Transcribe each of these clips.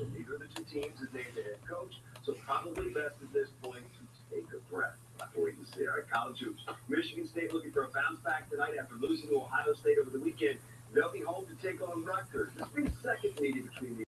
Neither of the two teams has named a head coach, so probably best at this point to take a breath. We'll have to wait and see. All right, college hoops. Michigan State looking for a bounce back tonight after losing to Ohio State over the weekend. They'll be home to take on Rutgers. This will be the second meeting between the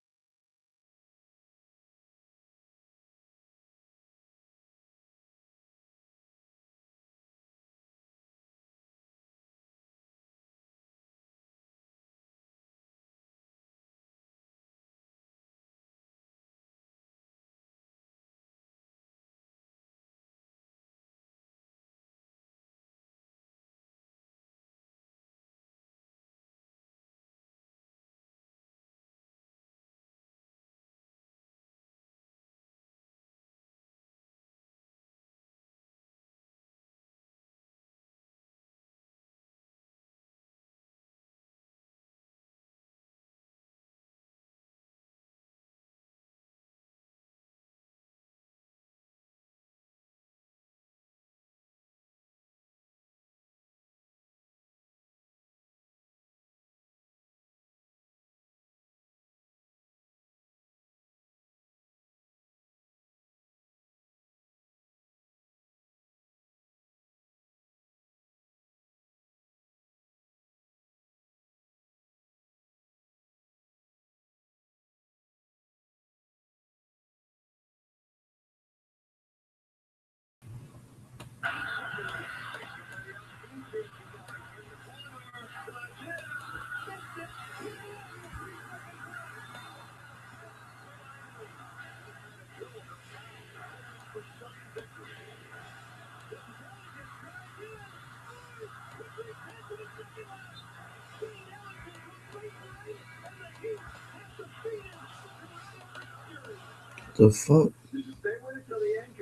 The fuck? Did you stay with it till the end?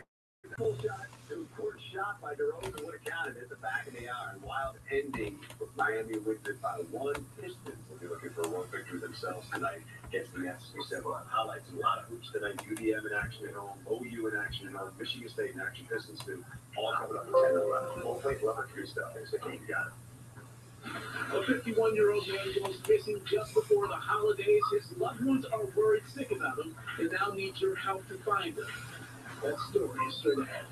Full shot. It was court shot by DeRozan. Would have counted at the back of the iron. Wild ending. Miami wins it by one. Pistons will be looking for one victory themselves tonight against the Nets. We said, well, highlights a lot of hoops tonight. UDM in action at home. OU in action at home. Michigan State in action. Pistons too. All coming up at 10 and 11. We'll play level 3 stuff. Thanks, you got it. A 51-year-old man goes missing just before the holidays. His loved ones are worried sick about him and now need your help to find him. That story is straight ahead.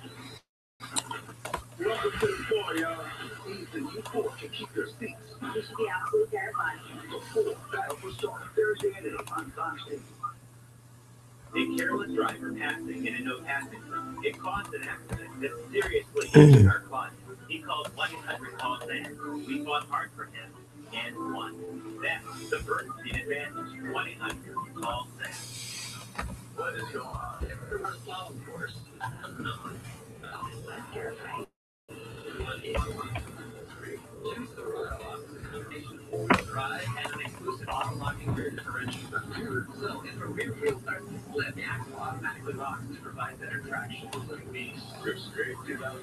Welcome to the floor, y'all. Ethan, you four can keep your seats. You should be absolutely terrified. Before Battle for Star, Thursday at 8 on Fox News. A careless driver passing in a no-passing zone. It caused an accident that seriously injured our client. He called 1-800-CALL-SAM. We fought hard for him and won. That's the Bernstein advantage. 1-800-CALL-SAM. What is going on? The slalom course. That's terrifying. Choose the Royal Optimization four-wheel drive and an exclusive auto-locking rear differential. So if a rear wheel starts to slip, the axle automatically locks to provide better traction. Like me, Scripps Great 2000.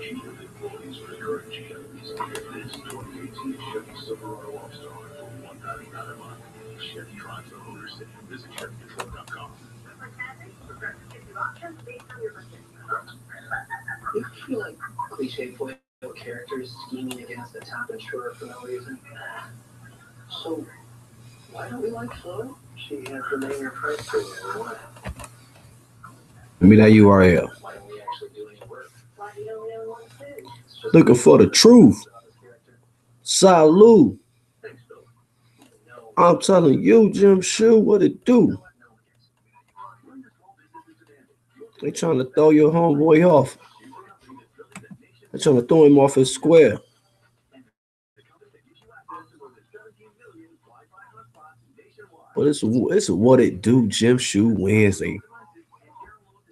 Cheaper than quotes for current GMs. Get this 2018 Chevy Silverado All-Star for $199 a month. Chevy drives the motor city. Visit ChevyDetroit.com. You feel like cliche foil characters scheming against the top insurer for no reason. So, why don't we like Flo? She has the name price premium. Give me that URL. Why don't we actually do any work? Why do you don't really want to? Looking for the truth. Salute. Thanks, Bill. I'm telling you, Jim Shoe, what it do? They trying to throw your homeboy off. They trying to throw him off his square. But it's what it do, Jim Shoe Wednesday.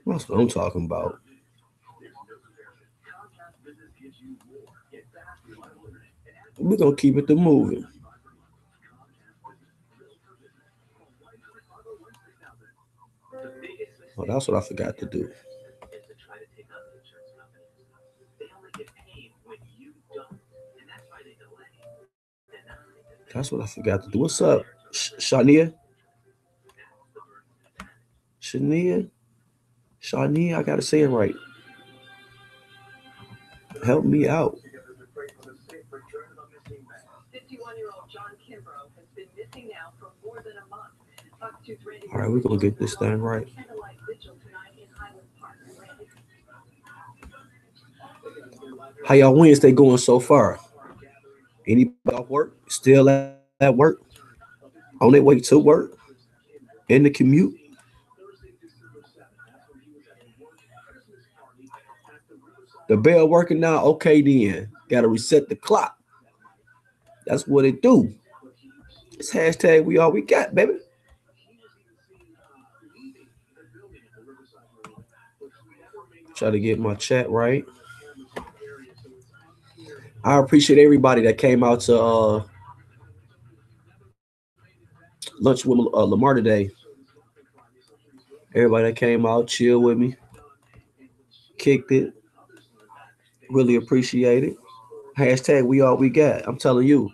That's what I'm talking about. We're gonna keep it to moving. Oh, that's what I forgot to do. Is to try to take on the insurance companies. They only get paid when you don't, and that's why they delay. And now they delay. That's what I forgot to do. What's up, Shania? Shania, I gotta say it right. Help me out. 51-year-old John Kimbrough has been missing now for more than a month. All right, we're gonna get this thing right. How y'all Wednesday going so far? Anybody off work? Still at work? On their way to work? In the commute? The bell working now? Okay then. Gotta reset the clock. That's what it do. It's hashtag we all we got, baby. Try to get my chat right. I appreciate everybody that came out to lunch with Lamar today. Everybody that came out, chill with me, kicked it. Really appreciate it. Hashtag we all we got. I'm telling you.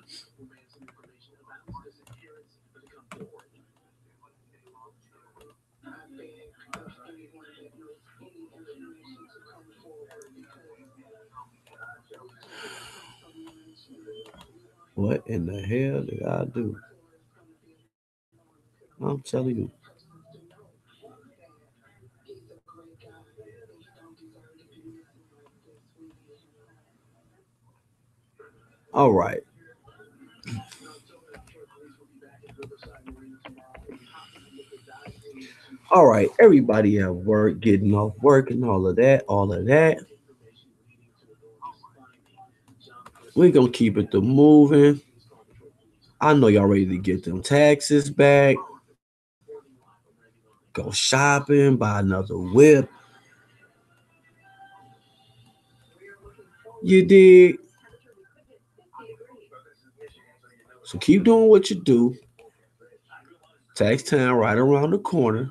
What in the hell did I do? I'm telling you. All right. All right. Everybody at work, getting off work and all of that, We're going to keep it to moving. I know y'all ready to get them taxes back. Go shopping, buy another whip. You did. So keep doing what you do. Tax time right around the corner.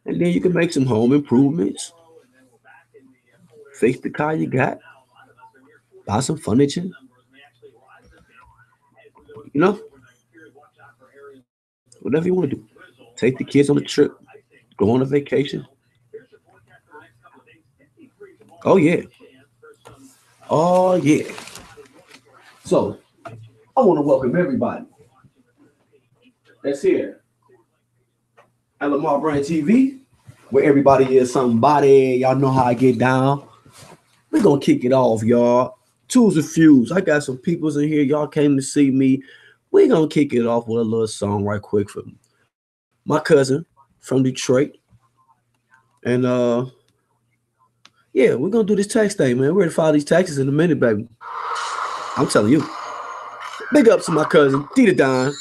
And then you can make some home improvements. Fix the car you got. Buy some furniture. You know? Whatever you want to do. Take the kids on a trip. Go on a vacation. Oh, yeah. Oh, yeah. So, I want to welcome everybody that's here at Lamar Brand TV, where everybody is somebody. Y'all know how I get down. We're going to kick it off, y'all. Tools and Fuse. I got some peoples in here. Y'all came to see me. We're going to kick it off with a little song right quick for my cousin from Detroit. And, yeah, we're going to do this tax thing, man. We're going to file these taxes in a minute, baby. I'm telling you. Big ups to my cousin, Dita Don,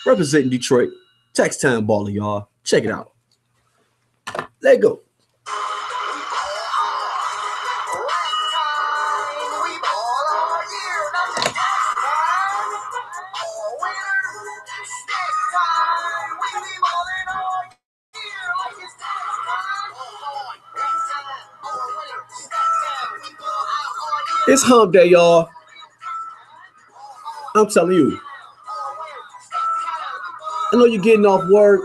representing Detroit. Tax time baller, y'all. Check it out. Let go. It's hump day, y'all. I'm telling you. I know you're getting off work.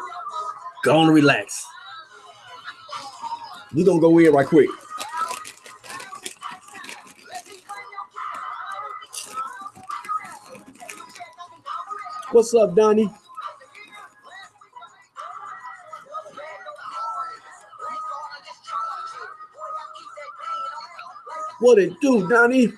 Go on and relax. We're going to go in right quick. What's up, Donnie? What it do, Donnie?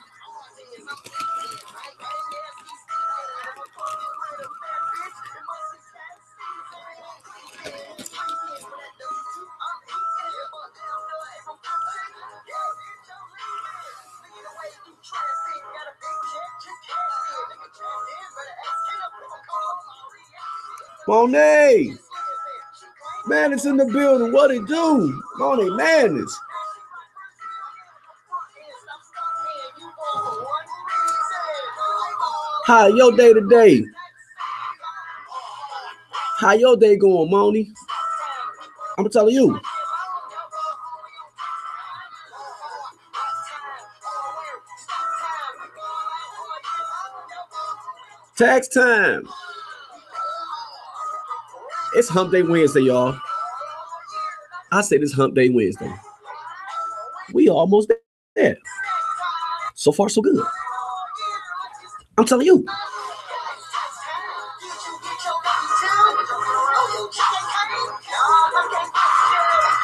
Monet, man, it's in the building. What it do? Monet Madness. How your day today? How your day going, Moni? I'm telling you. Tax time. It's Hump Day Wednesday, y'all. I said it's Hump Day Wednesday. We almost there. So far, so good. I'm telling you.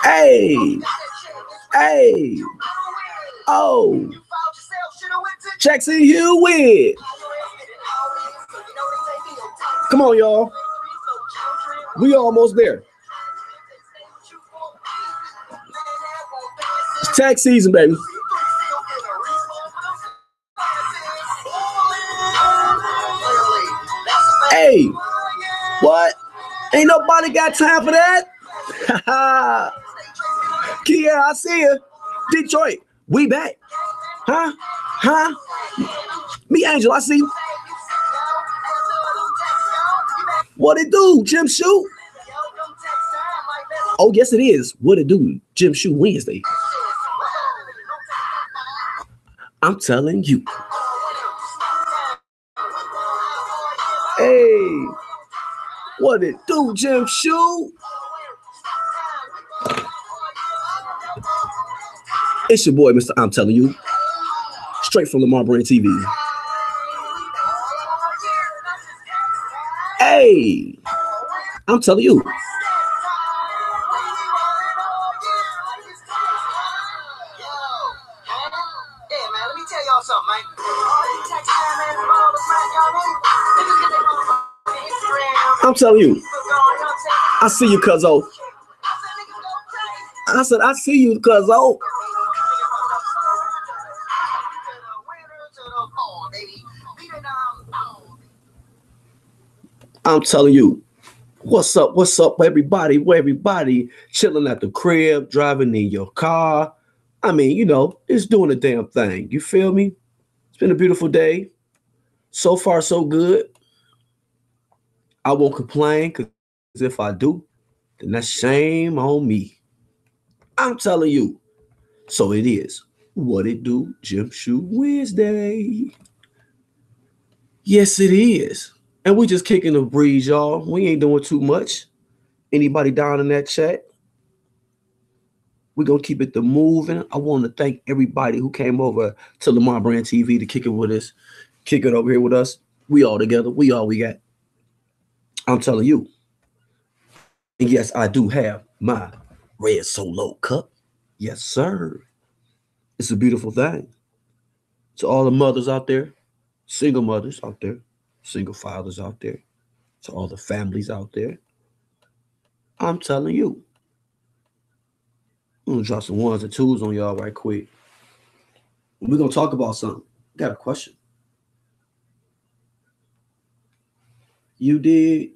Hey, hey, oh, Jackson Hewitt. Come on, y'all. We almost there. It's tax season, baby. Hey, what? Ain't nobody got time for that? Kia, I see you. Detroit, we back. Huh? Me, Angel, I see you. What it do, Jim Shoe? Oh, yes, it is. What it do, Jim Shoe Wednesday. I'm telling you. Hey, what it do, Jim Shoe? It's your boy, Mr. I'm telling you. Straight from Lamar Brand TV. Hey, I'm telling you. I'm telling you. I see you, cuzzo. I said, I see you, cuzzo. I'm telling you. What's up, everybody? Where everybody chilling at the crib, driving in your car. I mean, you know, it's doing a damn thing. You feel me? It's been a beautiful day. So far, so good. I won't complain, because if I do, then that's shame on me. I'm telling you. So it is. What it do, Jim Shoe Wednesday. Yes, it is. And we just kicking the breeze, y'all. We ain't doing too much. Anybody down in that chat? We're going to keep it moving. I want to thank everybody who came over to Lamar Brand TV to kick it with us. Kick it over here with us. We all together. We all we got. I'm telling you. And yes, I do have my red Solo cup. Yes, sir. It's a beautiful thing. To all the mothers out there, single mothers out there, single fathers out there, to all the families out there, I'm telling you. I'm going to drop some ones and twos on y'all right quick. We're going to talk about something. Got a question. You did?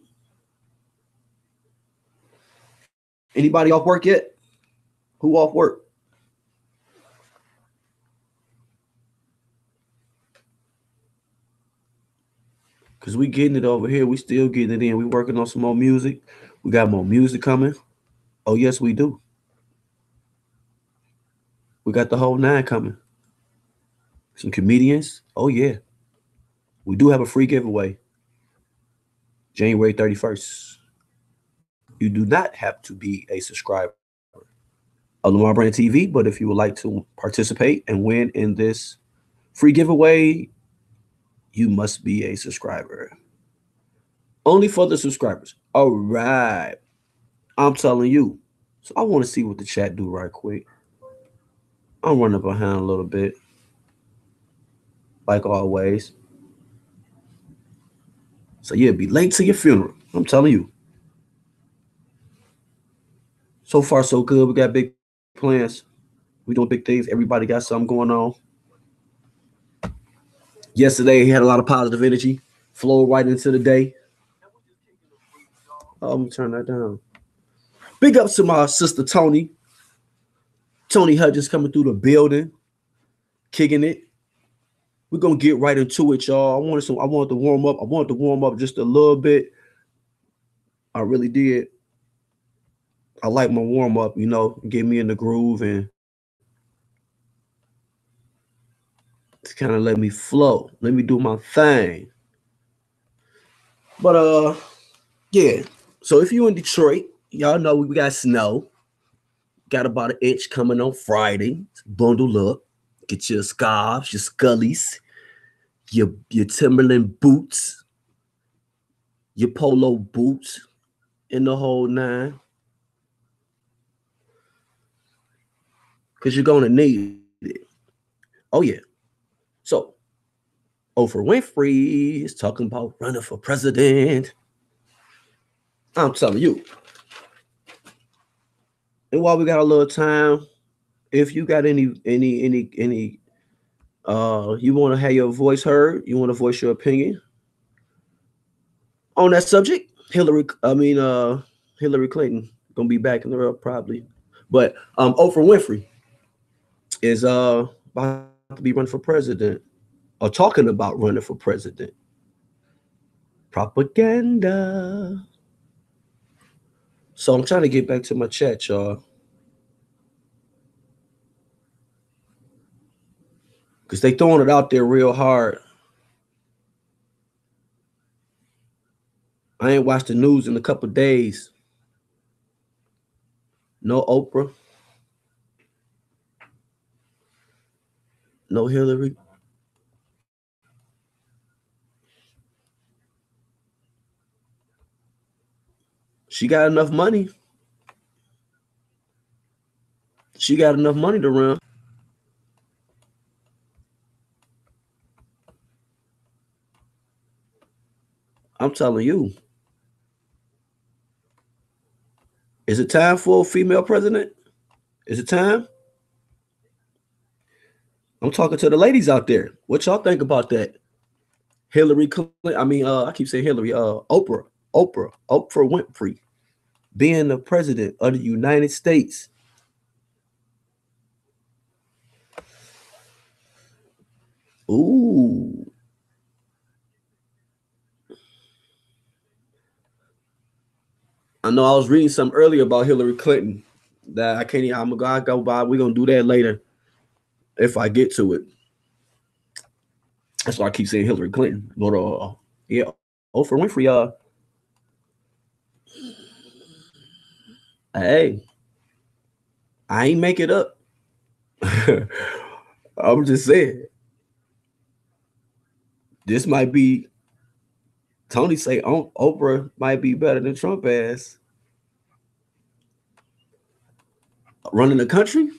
Anybody off work yet? Who off work? Because we getting it over here. We still getting it in. We working on some more music. We got more music coming. Oh, yes, we do. We got the whole 9 coming. Some comedians. Oh, yeah. We do have a free giveaway. January 31st. You do not have to be a subscriber of Lamar Brand TV, but if you would like to participate and win in this free giveaway, you must be a subscriber. Only for the subscribers. All right. I'm telling you. So I want to see what the chat do right quick. I'm running behind a little bit. Like always. So you'll be late to your funeral. I'm telling you. So far, so good. We got big plans. We doing big things. Everybody got something going on. Yesterday, he had a lot of positive energy. Flow right into the day. Oh, I'm going to turn that down. Big ups to my sister, Tony. Tony Hudgens coming through the building. Kicking it. We're going to get right into it, y'all. I wanted to warm up. I wanted to warm up just a little bit. I really did. I like my warm up, you know, get me in the groove and to kind of let me flow. Let me do my thing. But yeah. So if you in Detroit, y'all know we got snow. Got about an inch coming on Friday. Bundle up. Get your scarves, your scullies, your Timberland boots, your polo boots, and the whole 9. because you're going to need it. Oh, yeah. So, Oprah Winfrey is talking about running for president. I'm telling you. And while we got a little time, if you got any you want to have your voice heard, you want to voice your opinion on that subject, Hillary Clinton gonna be back in the world probably. But Oprah Winfrey is about to be running for president or talking about running for president. Propaganda. So I'm trying to get back to my chat, y'all. Because they throwing it out there real hard. I ain't watched the news in a couple days. No Oprah. No Hillary. She got enough money. She got enough money to run. I'm telling you. Is it time for a female president? Is it time? I'm talking to the ladies out there. What y'all think about that? Hillary Clinton. I keep saying Hillary. Oprah Winfrey being the president of the United States. Ooh. I know I was reading something earlier about Hillary Clinton that I can't even. I'm gonna go by. We're gonna do that later if I get to it. That's why I keep saying Hillary Clinton. But yeah, Oprah Winfrey. Hey, I ain't make it up. I'm just saying. This might be. Tony say Oprah might be better than Trump ass running the country.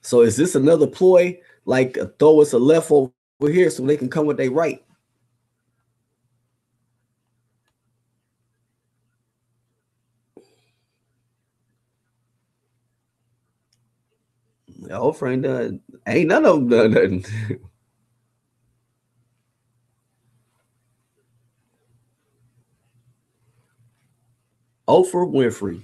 So is this another ploy, like throw us a left over here so they can come with their right? Oprah ain't done. Ain't none of them done nothing. Oprah Winfrey.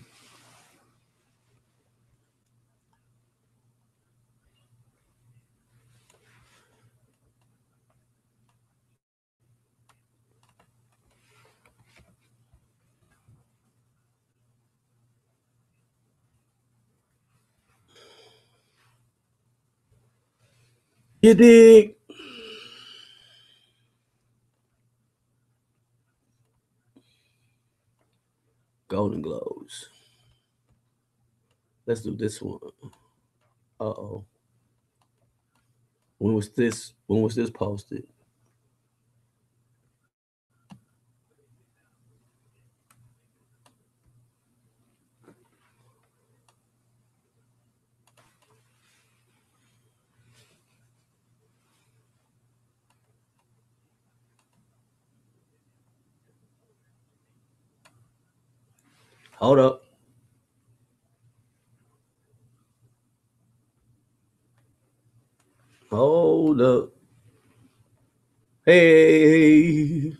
You dig? Golden Globes. Let's do this one. Uh-oh. When was this posted? Hold up. Hold up. Hey.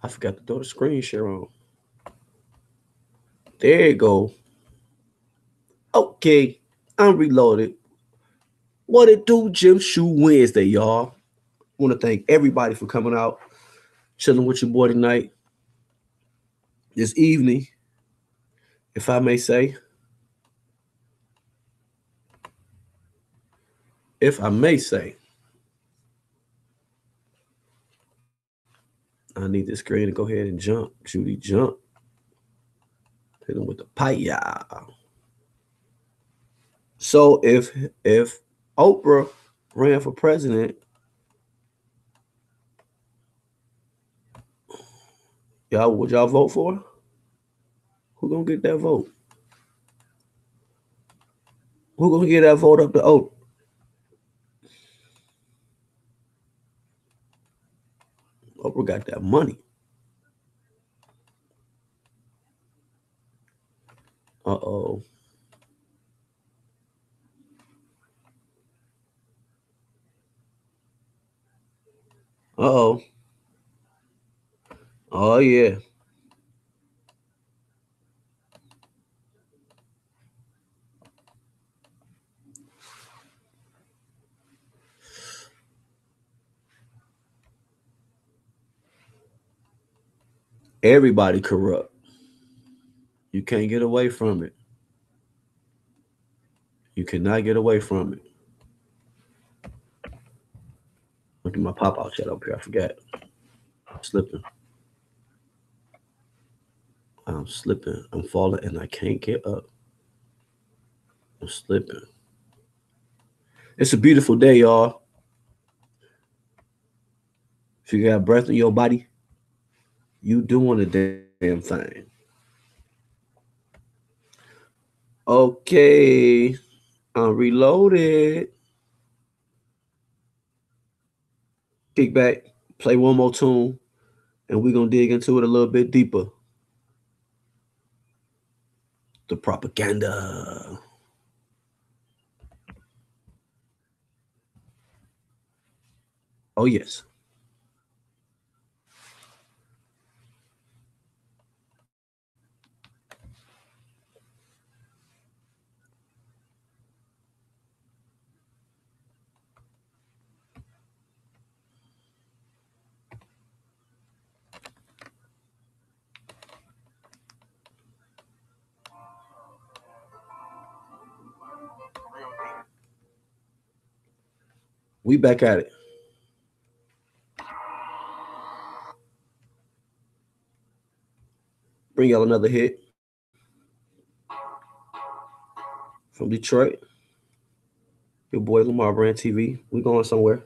I forgot to throw the screen share on. There you go. Okay. I'm reloaded. What it do, Jim Shoe Wednesday, y'all. I want to thank everybody for coming out, chilling with your boy tonight, this evening, if I may say. If I may say. I need this screen to go ahead and jump. Judy, jump. Hit him with the pipe. Yeah. So if Oprah ran for president, Y'all, would y'all vote for her? Who gonna get that vote? Who gonna get that vote up to Oprah? Oprah got that money. Uh-oh. Uh-oh. Oh, yeah. Everybody corrupt. You can't get away from it. You cannot get away from it. Look at my pop-out chat up here. I forgot. I'm slipping. I'm slipping. I'm falling and I can't get up. I'm slipping. It's a beautiful day, y'all. If you got breath in your body, you doing a damn thing. Okay. I'm reloaded. Kick back, play one more tune, and we're going to dig into it a little bit deeper. The propaganda. Oh, yes. We back at it. Bring y'all another hit from Detroit. Your boy Lamar Brand TV. We going somewhere.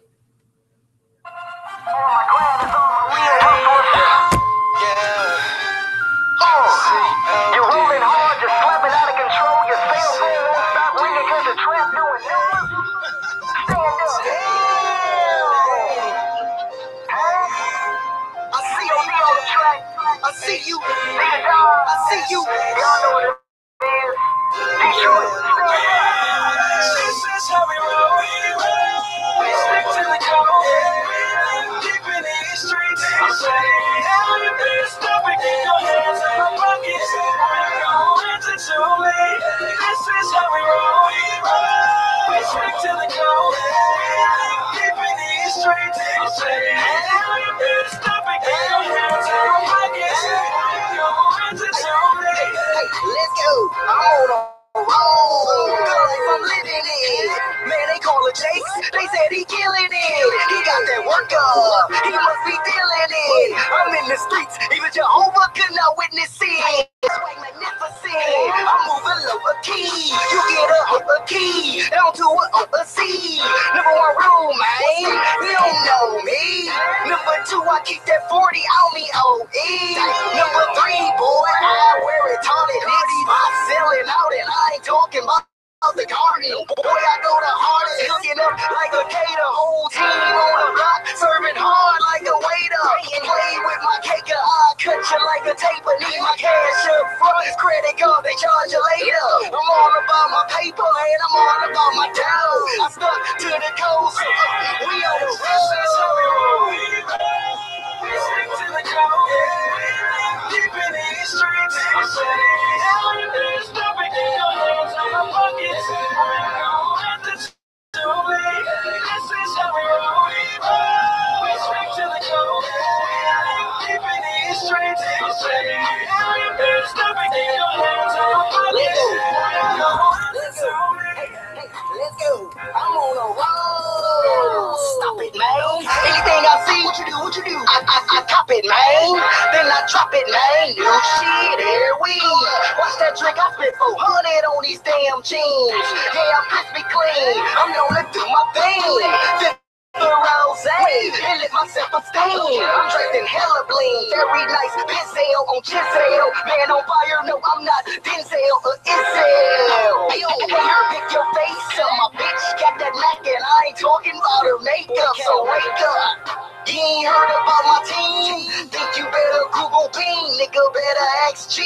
rose and let myself abstain. I'm dressed in hella bling, very nice. Pizzelle on Chisel, man on fire. No, I'm not Denzel or Isel. Hater, pick your face up. My bitch got that Mac and I ain't talking about her makeup. So wake up. You ain't heard about my team? Think you better Google Bing, nigga. Better ask G.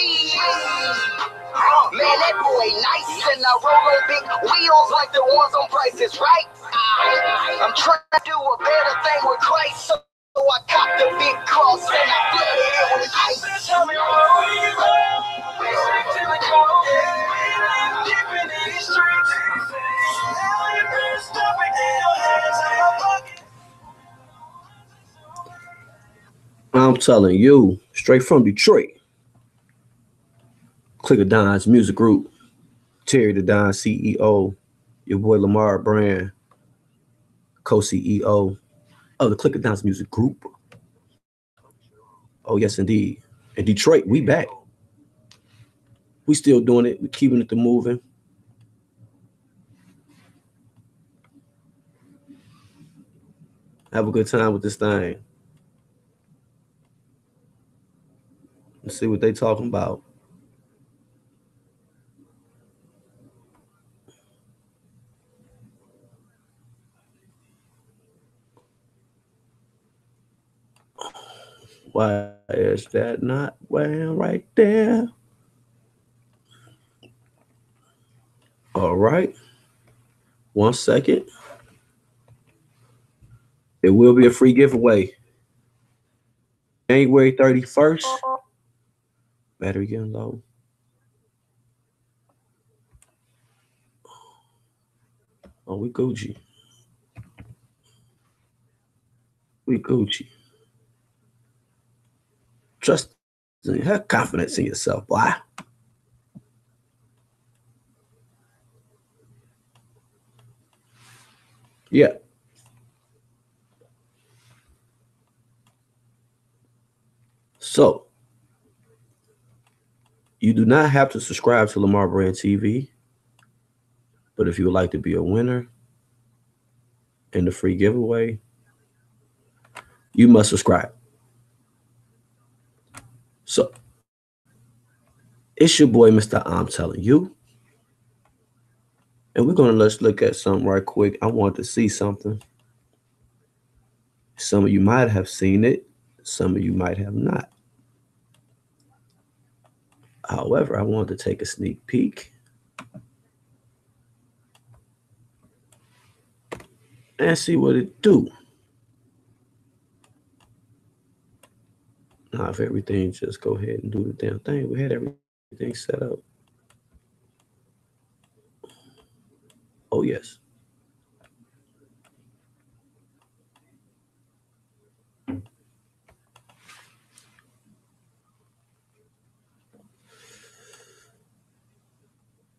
Man, that boy nice, and I roll on big wheels like the ones on Price is Right. I'm trying to do a better thing with Christ, so I copped a big cross and I flooded it with ice. Tell me what we love, we stick to the code, deep in these streets. Now you better stop and get your hands out my pocket. I'm telling you, straight from Detroit. Click of Don's Music Group. Terry the Don, CEO. Your boy Lamar Brand, co-CEO of the Click of Don's Music Group. Oh, yes, indeed. In Detroit, we back. We still doing it. We keeping it moving. Have a good time with this thing. Let's see what they talking about. Why is that not well right there? All right. 1 second. There will be a free giveaway. January 31st. Battery getting low. Oh, we Gucci. We Gucci. Trust, have confidence in yourself, boy. Yeah. So, you do not have to subscribe to Lamar Brand TV, but if you would like to be a winner in the free giveaway, you must subscribe. So, it's your boy, Mr. I'm Telling You. And we're going to let's look at something right quick. I want to see something. Some of you might have seen it. Some of you might have not. However, I wanted to take a sneak peek and see what it do. Now, if everything just go ahead and do the damn thing, we had everything set up. Oh, yes.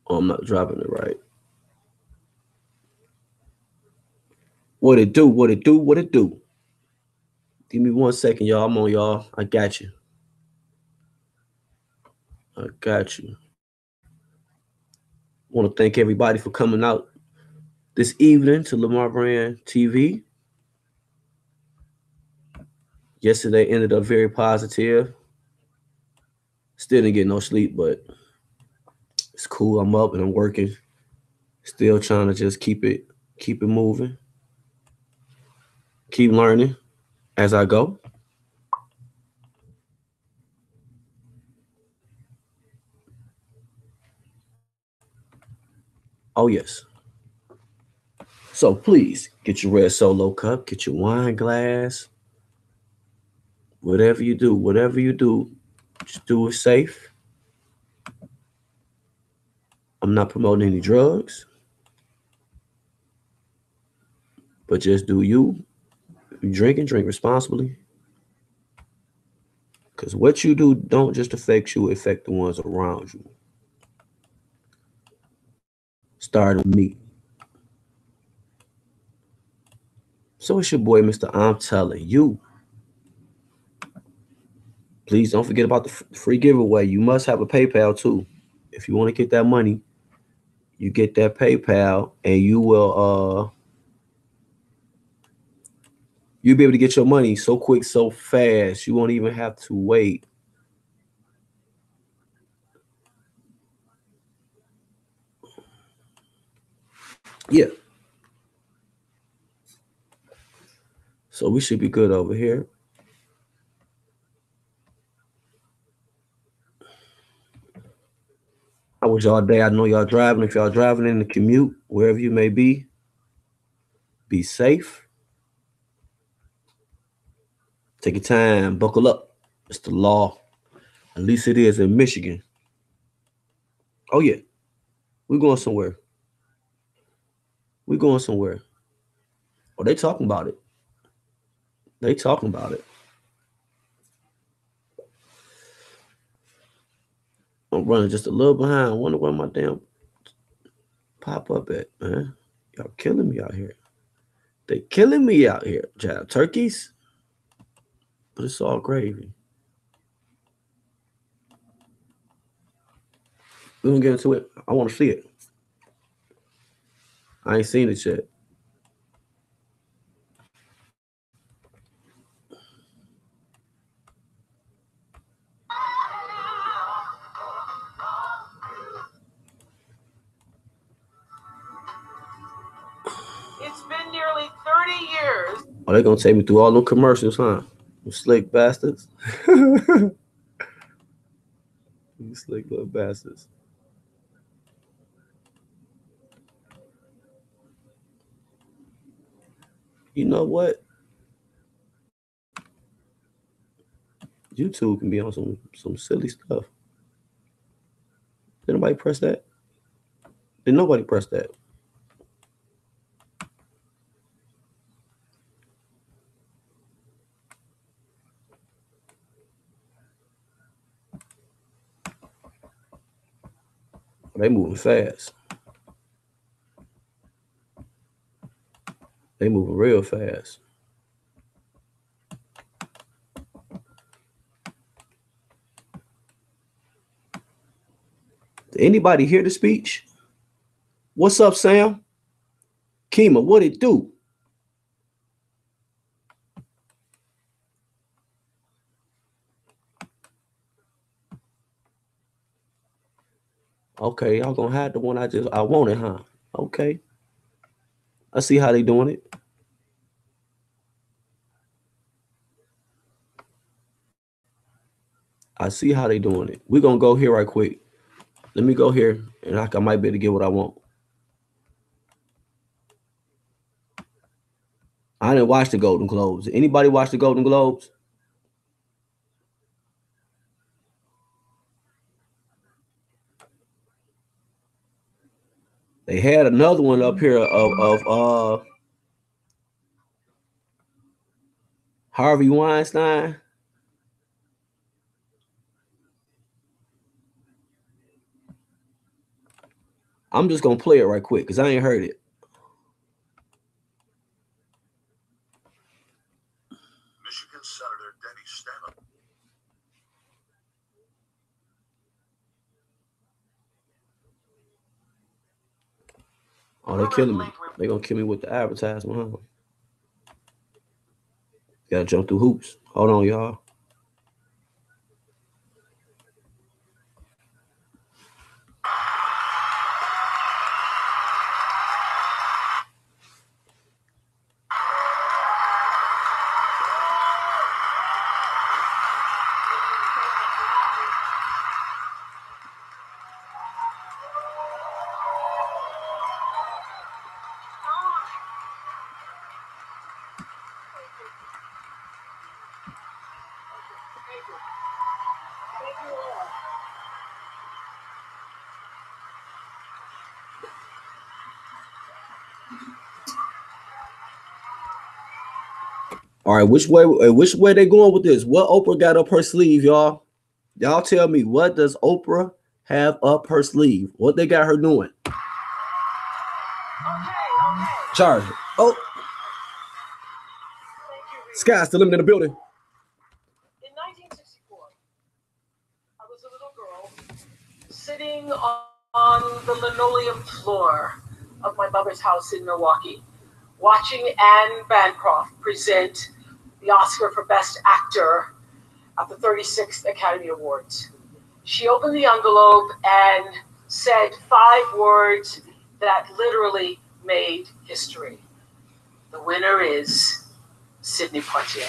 Oh, I'm not dropping it right. What it do? What it do? What it do? Give me 1 second, y'all. I'm on, y'all. I got you. I got you. Want to thank everybody for coming out this evening to Lamar Brand TV. Yesterday ended up very positive. Still didn't get no sleep, but it's cool. I'm up and I'm working. Still trying to just keep it moving. Keep learning as I go. Oh, yes. So please get your red Solo cup, get your wine glass. Whatever you do, just do it safe. I'm not promoting any drugs, but just do you. If you drink responsibly. Because what you do don't just affect you, affect the ones around you. Start with me. So it's your boy, Mr. I'm Telling You. Please don't forget about the free giveaway. You must have a PayPal too. If you want to get that money, you get that PayPal and you will You'll be able to get your money so quick, so fast. You won't even have to wait. Yeah. So we should be good over here. I wish all day. I know y'all driving. If y'all driving in the commute, wherever you may be safe. Take your time. Buckle up. It's the law. At least it is in Michigan. Oh, yeah. We're going somewhere. We're going somewhere. Oh, they talking about it. They talking about it. I'm running just a little behind. I wonder where my damn pop up at, man. Y'all killing me out here. They killing me out here. Child, turkeys. But it's all gravy. We're gonna get into it. I want to see it. I ain't seen it yet. It's been nearly 30 years. Oh, they're gonna take me through all them commercials, huh? You slick bastards. You slick little bastards. You know what? YouTube can be on some silly stuff. Did nobody press that? Did nobody press that? They moving fast. They moving real fast. Did anybody hear the speech? What's up, Sam? Kima, what it do? Okay, y'all gonna hide the one I wanted, huh? Okay. I see how they doing it. I see how they doing it. We're gonna go here right quick. Let me go here, and I might be able to get what I want. I didn't watch the Golden Globes. Did anybody watch the Golden Globes? They had another one up here of Harvey Weinstein. I'm just gonna play it right quick because I ain't heard it. Michigan Senator Denny Stanhope. Oh, they killing me. They gonna kill me with the advertisement, huh? Gotta jump through hoops. Hold on, y'all. All right, which way they going with this? What Oprah got up her sleeve, y'all? Y'all tell me, what does Oprah have up her sleeve? What they got her doing? Okay. Charge it. Oh, Sky's still living in the building. In 1964, I was a little girl sitting on the linoleum floor of my mother's house in Milwaukee, watching Anne Bancroft present the Oscar for Best Actor at the 36th Academy Awards. She opened the envelope and said 5 words that literally made history. The winner is Sidney Poitier.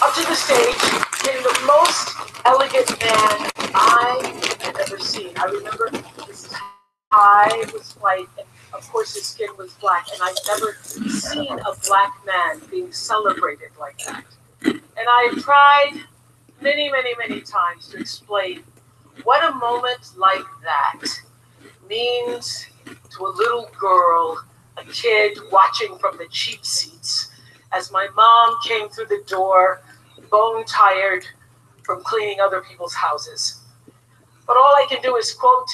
Up to the stage came the most elegant man I had ever seen. I remember his tie was white, and of course his skin was black, and I've never seen a black man being celebrated like that. And I have tried many, many, many times to explain what a moment like that means to a little girl, a kid watching from the cheap seats as my mom came through the door, bone tired from cleaning other people's houses. But all I can do is quote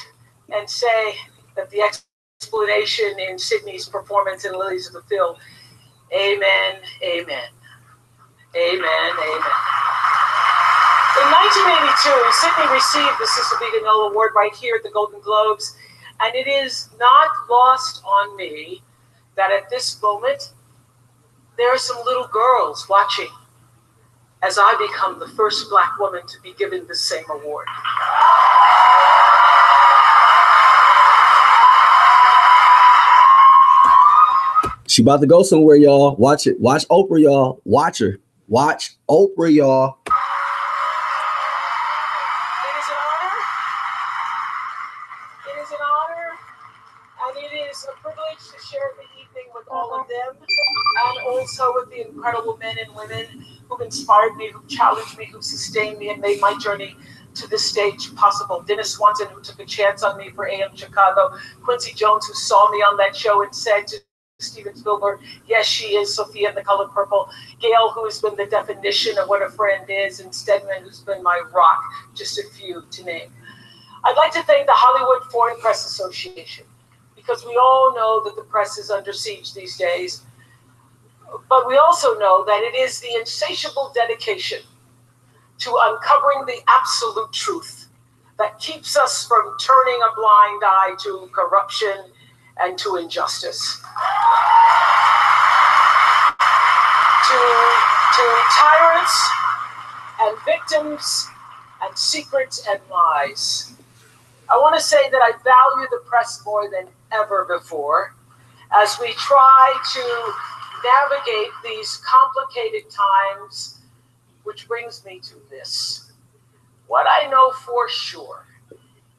and say that the explanation in Sidney's performance in Lilies of the Field, amen, amen, amen, amen. In 1982, Sidney received the Cecil B. DeMille Award right here at the Golden Globes, and it is not lost on me that at this moment, there are some little girls watching as I become the first Black woman to be given the same award. She about to go somewhere, y'all. Watch it. Watch Oprah, y'all. Watch her. Watch Oprah, y'all. It is an honor. It is an honor, and it is a privilege to share the evening with all of them, and also with the incredible men and women who've inspired me, who challenged me, who sustained me, and made my journey to this stage possible. Dennis Swanson, who took a chance on me for AM Chicago. Quincy Jones, who saw me on that show and said to Steven Spielberg, yes, she is Sophia in The Color Purple. Gail, who has been the definition of what a friend is, and Stedman, who's been my rock, just a few to name. I'd like to thank the Hollywood Foreign Press Association, because we all know that the press is under siege these days, but we also know that it is the insatiable dedication to uncovering the absolute truth that keeps us from turning a blind eye to corruption and to injustice. To tyrants and victims and secrets and lies. I want to say that I value the press more than ever before as we try to navigate these complicated times, which brings me to this. What I know for sure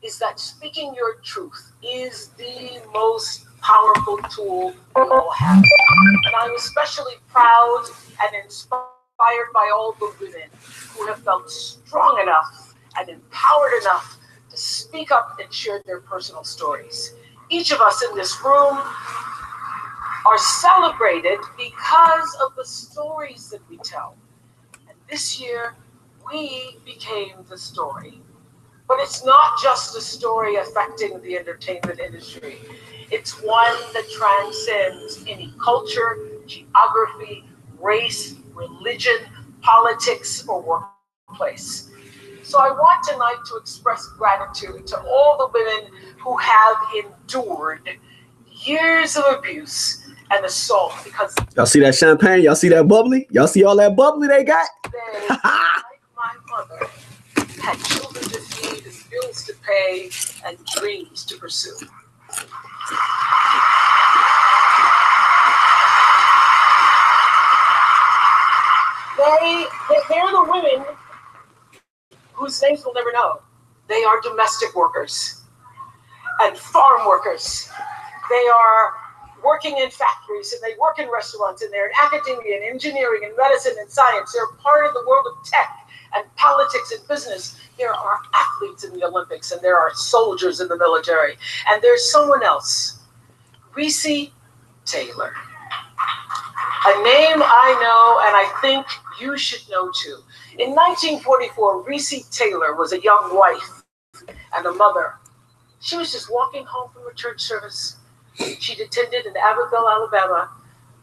is that speaking your truth is the most powerful tool we all have. And I'm especially proud and inspired by all the women who have felt strong enough and empowered enough to speak up and share their personal stories. Each of us in this room are celebrated because of the stories that we tell. And this year, we became the story. But it's not just a story affecting the entertainment industry. It's one that transcends any culture, geography, race, religion, politics, or workplace. So I want tonight to express gratitude to all the women who have endured years of abuse and assault, because y'all see that champagne? Y'all see that bubbly? Y'all see all that bubbly they got? they, like my mother, had children to feed and bills to pay and dreams to pursue. They're the women whose names we'll never know. They are domestic workers and farm workers. They are working in factories, and they work in restaurants, and they're in academia and engineering and medicine and science. They're part of the world of tech and politics and business. There are athletes in the Olympics, and there are soldiers in the military. And there's someone else, Recy Taylor. A name I know, and I think you should know too. In 1944, Recy Taylor was a young wife and a mother. She was just walking home from a church service she'd attended in Abbeville, Alabama,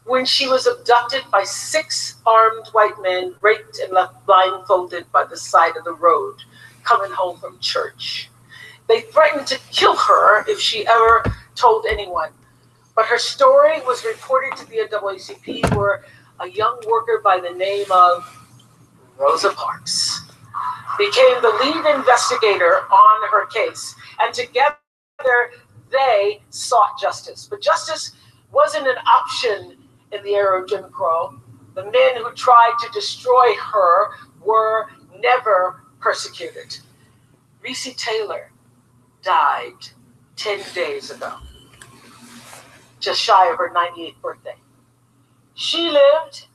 when she was abducted by 6 armed white men, raped and left blindfolded by the side of the road, coming home from church. They threatened to kill her if she ever told anyone. But her story was reported to the NAACP, where a young worker by the name of Rosa Parks became the lead investigator on her case. And together they sought justice. But justice wasn't an option in the era of Jim Crow. The men who tried to destroy her were never persecuted. Recy Taylor died 10 days ago, just shy of her 98th birthday. She lived,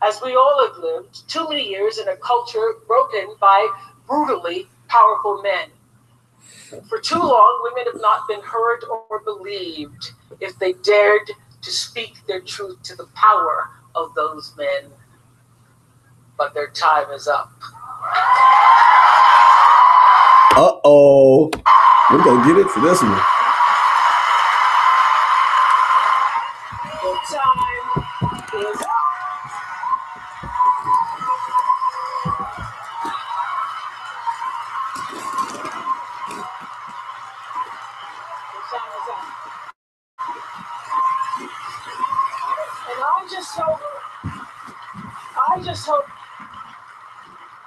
as we all have lived, too many years in a culture broken by brutally powerful men. For too long, women have not been heard or believed if they dared to speak their truth to the power of those men. But their time is up. Uh-oh. We're going to get into this one. Their time is up. And I just hope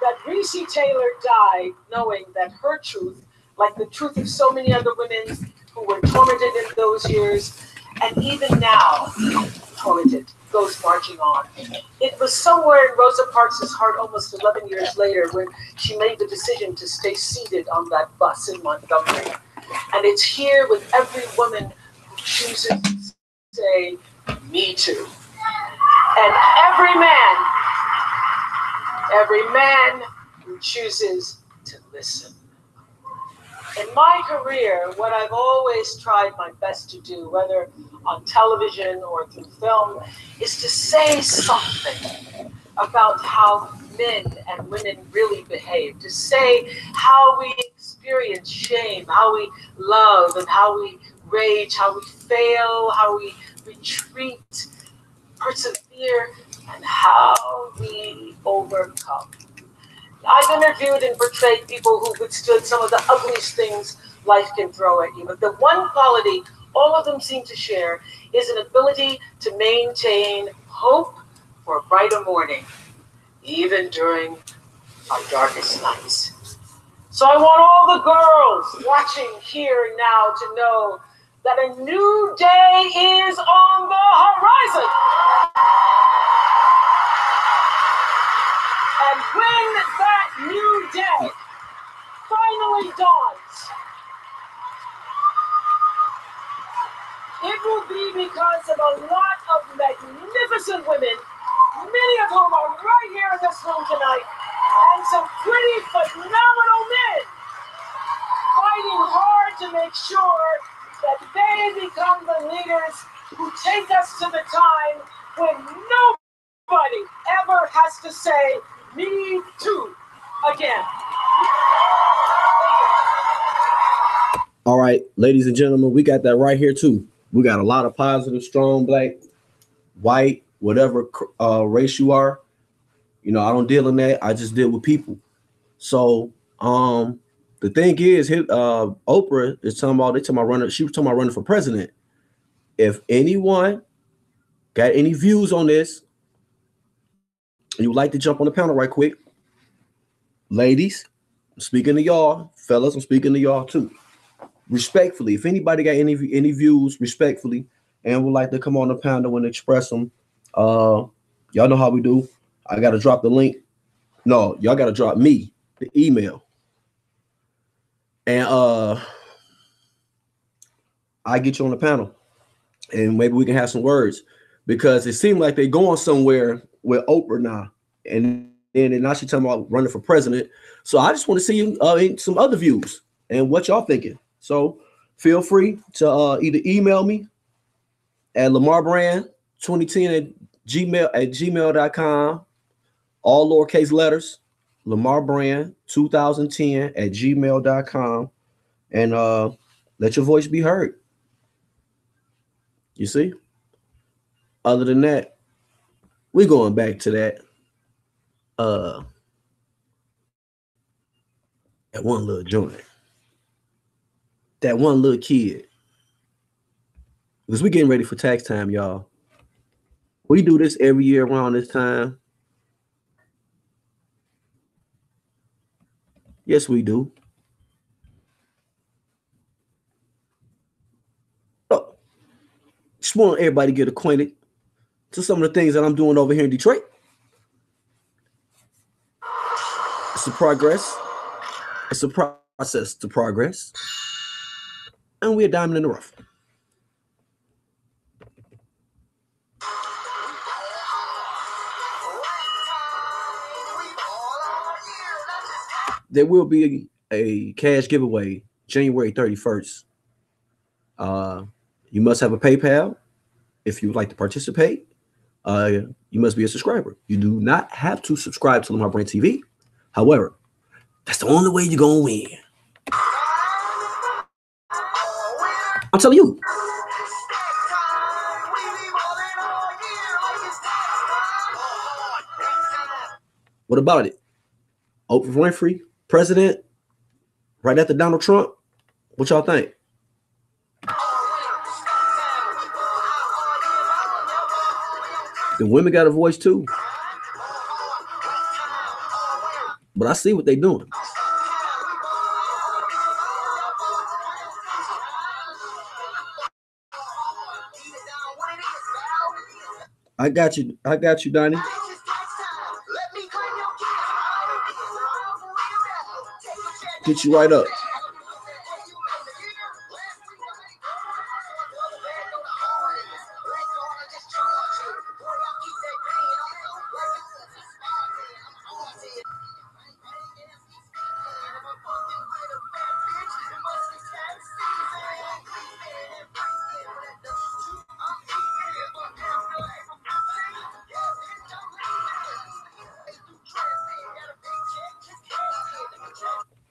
that Recy Taylor died knowing that her truth, like the truth of so many other women who were tormented in those years, and even now tormented, goes marching on. It was somewhere in Rosa Parks' heart almost 11 years later when she made the decision to stay seated on that bus in Montgomery. And it's here with every woman who chooses to say, me too. And every man who chooses to listen. In my career, what I've always tried my best to do, whether on television or through film, is to say something about how men and women really behave, to say how we experience shame, how we love, and how we rage, how we fail, how we retreat, persevere, and how we overcome. I've interviewed and portrayed people who withstood some of the ugliest things life can throw at you. But the one quality all of them seem to share is an ability to maintain hope for a brighter morning, even during our darkest nights. So I want all the girls watching here and now to know that a new day is on the horizon. And when that new day finally dawns, it will be because of a lot of magnificent women, many of whom are right here in this room tonight, and some pretty phenomenal men fighting hard to make sure that they become the leaders who take us to the time when nobody ever has to say, me too, again. All right, ladies and gentlemen, we got that right here too. We got a lot of positive, strong, black, white, whatever race you are. You know, I don't deal in that. I just deal with people. So the thing is, Oprah is talking about running. She was talking about running for president. If anyone got any views on this, and you would like to jump on the panel right quick, ladies, I'm speaking to y'all, fellas, I'm speaking to y'all too. Respectfully, if anybody got any views, respectfully, and would like to come on the panel and express them, y'all know how we do. I gotta drop the link. No, y'all gotta drop me the email, and I get you on the panel, and maybe we can have some words, because it seemed like they're going somewhere with Oprah now, and now she's talking about running for president. So I just want to see some other views and what y'all thinking. So feel free to either email me at lamarbrand2010 at gmail.com, all lowercase letters, lamarbrand2010 at gmail.com, and let your voice be heard. You see? Other than that, we're going back to that one little joint. That one little kid. Because we're getting ready for tax time, y'all. We do this every year around this time. Yes, we do. Oh, just want everybody to get acquainted to some of the things that I'm doing over here in Detroit. It's a progress. It's a process to progress. And we're a diamond in the rough. There will be a cash giveaway January 31st. You must have a PayPal if you would like to participate. You must be a subscriber. You do not have to subscribe to Lamar Brand TV. However, that's the only way you're going to win. I'm telling you. What about it? Oprah Winfrey, president, right after Donald Trump. What y'all think? The women got a voice too. But I see what they're doing. I got you, Donnie. Get you right up.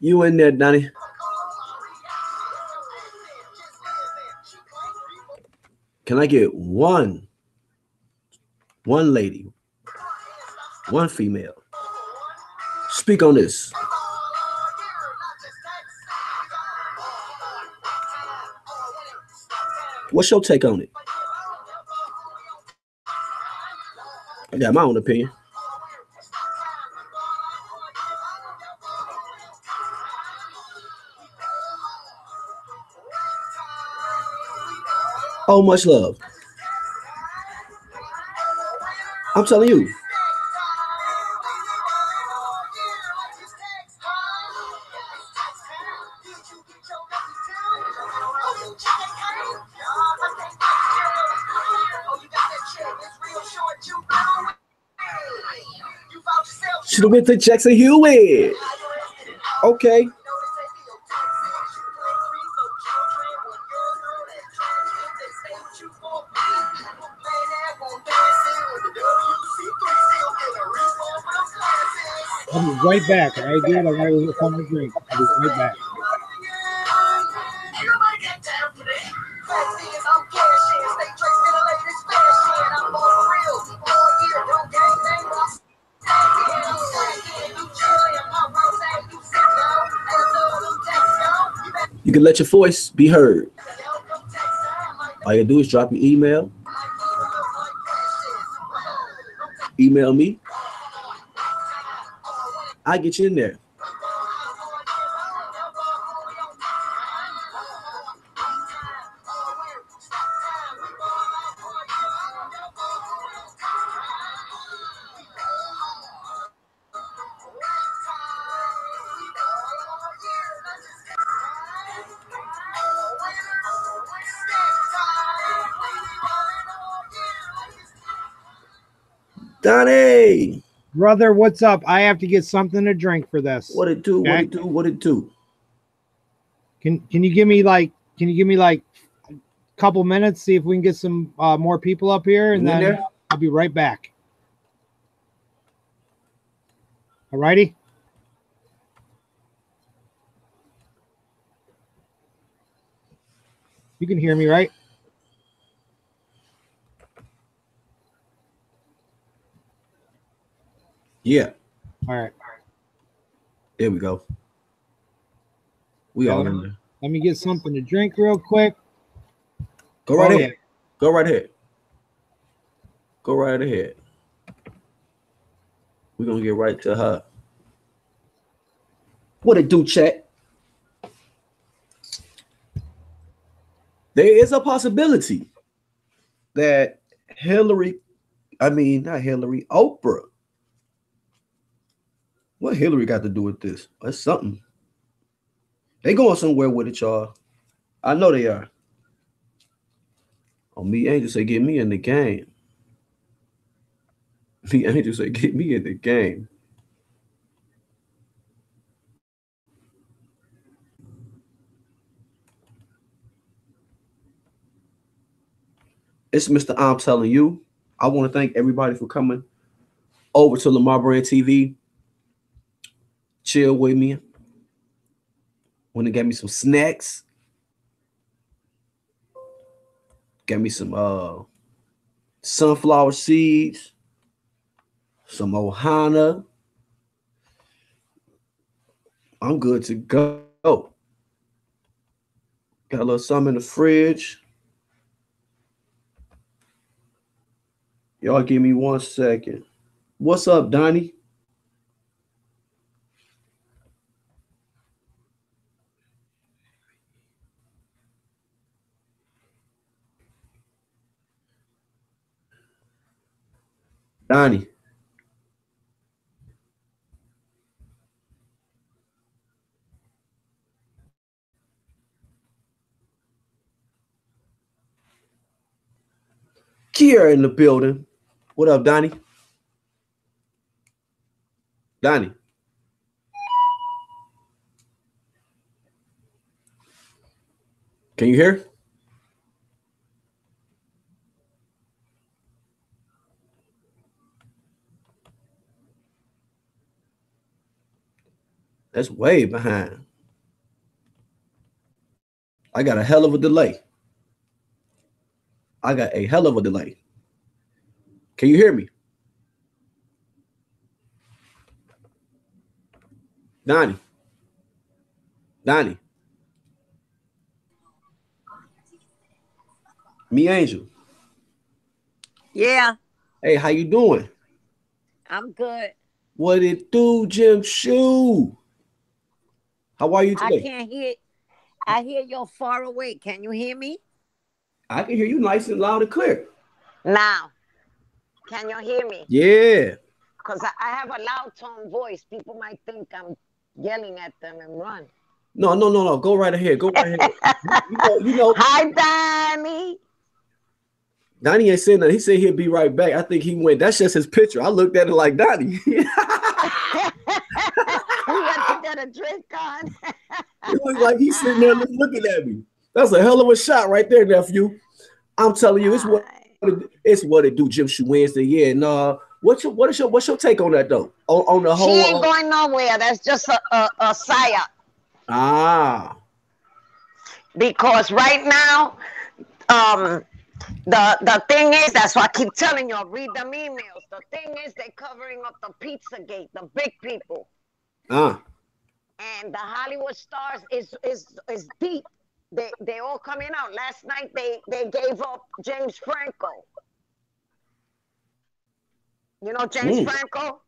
You in there, Donnie? Can I get one lady, one female? Speak on this. What's your take on it? I got my own opinion. Oh, much love. I'm telling you. Should have went to Jackson Hewitt. Okay. I'll be right back. All right, dude. I gotta go find a drink. I'll be right back. You can let your voice be heard. All you do is drop your email. Email me. I get you in there. Donnie. Brother, what's up? I have to get something to drink for this. What it do? Okay? What it do? Can you give me like a couple minutes, see if we can get some more people up here, and then I'll be right back. All righty. You can hear me, right? Yeah. All right. There we go. We all in there. Let me get something to drink real quick. Go right ahead. Go right ahead. Go right ahead. We're gonna get right to her. What it do, chat? There is a possibility that Oprah. What Hillary got to do with this? That's something. They going somewhere with it, y'all. I know they are. Oh, me Angel say, get me in the game. Me Angel say, get me in the game. It's Mr. I'm telling you. I want to thank everybody for coming over to Lamar Brand TV. Chill with me. Want to get me some snacks. Get me some sunflower seeds. Some Ohana. I'm good to go. Got a little something in the fridge. Y'all give me 1 second. What's up, Donnie? Donnie. Kiera in the building. What up, Donnie? Donnie. Can you hear? That's way behind. I got a hell of a delay. Can you hear me? Donnie. Me Angel. Yeah. Hey, how you doing? I'm good. What it do, Jim Shoe? How are you today? I can't hear. I hear you far away. Can you hear me? I can hear you nice and loud and clear. Now, can you hear me? Yeah. Because I have a loud tone voice. People might think I'm yelling at them and run. No. Go right ahead. You know. Hi, Donnie. Donnie ain't saying that. He said he'll be right back. I think he went. That's just his picture. I looked at it like Donnie. He went to get a drink on. It looks like he's sitting there looking at me. That's a hell of a shot right there, nephew. I'm telling you, it's what it do, Jim Shoe Wednesday. Yeah, no. What's your take on that though? On the whole, she ain't going nowhere. That's just a psyop. Ah. Because right now, the thing is, that's why I keep telling y'all, read them emails. The thing is, they're covering up the Pizzagate, the big people. And the Hollywood stars is deep. They all coming out. Last night they gave up James Franco. You know James Franco?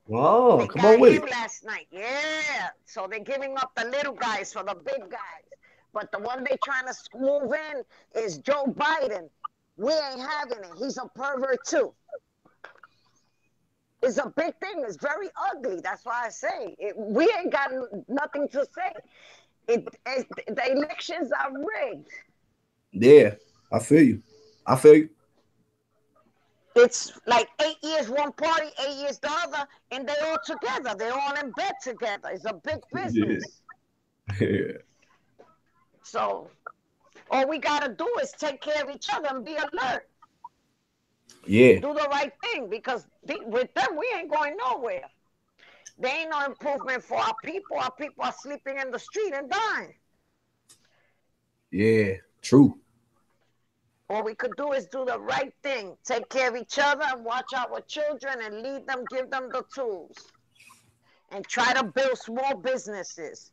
Oh, they come on with it. Last night, yeah. So they're giving up the little guys for the big guys. But the one they're trying to move in is Joe Biden. We ain't having it. He's a pervert too. It's a big thing. It's very ugly. That's why I say we ain't got nothing to say. The elections are rigged. Yeah, I feel you. It's like 8 years one party, 8 years the other, and they're all together. They're all in bed together. It's a big business. Yeah. So all we gotta do is take care of each other and be alert. Yeah. Do the right thing, because with them we ain't going nowhere. There ain't no improvement for our people. Our people are sleeping in the street and dying. Yeah, true. All we could do is do the right thing. Take care of each other and watch our children and lead them, give them the tools. And try to build small businesses.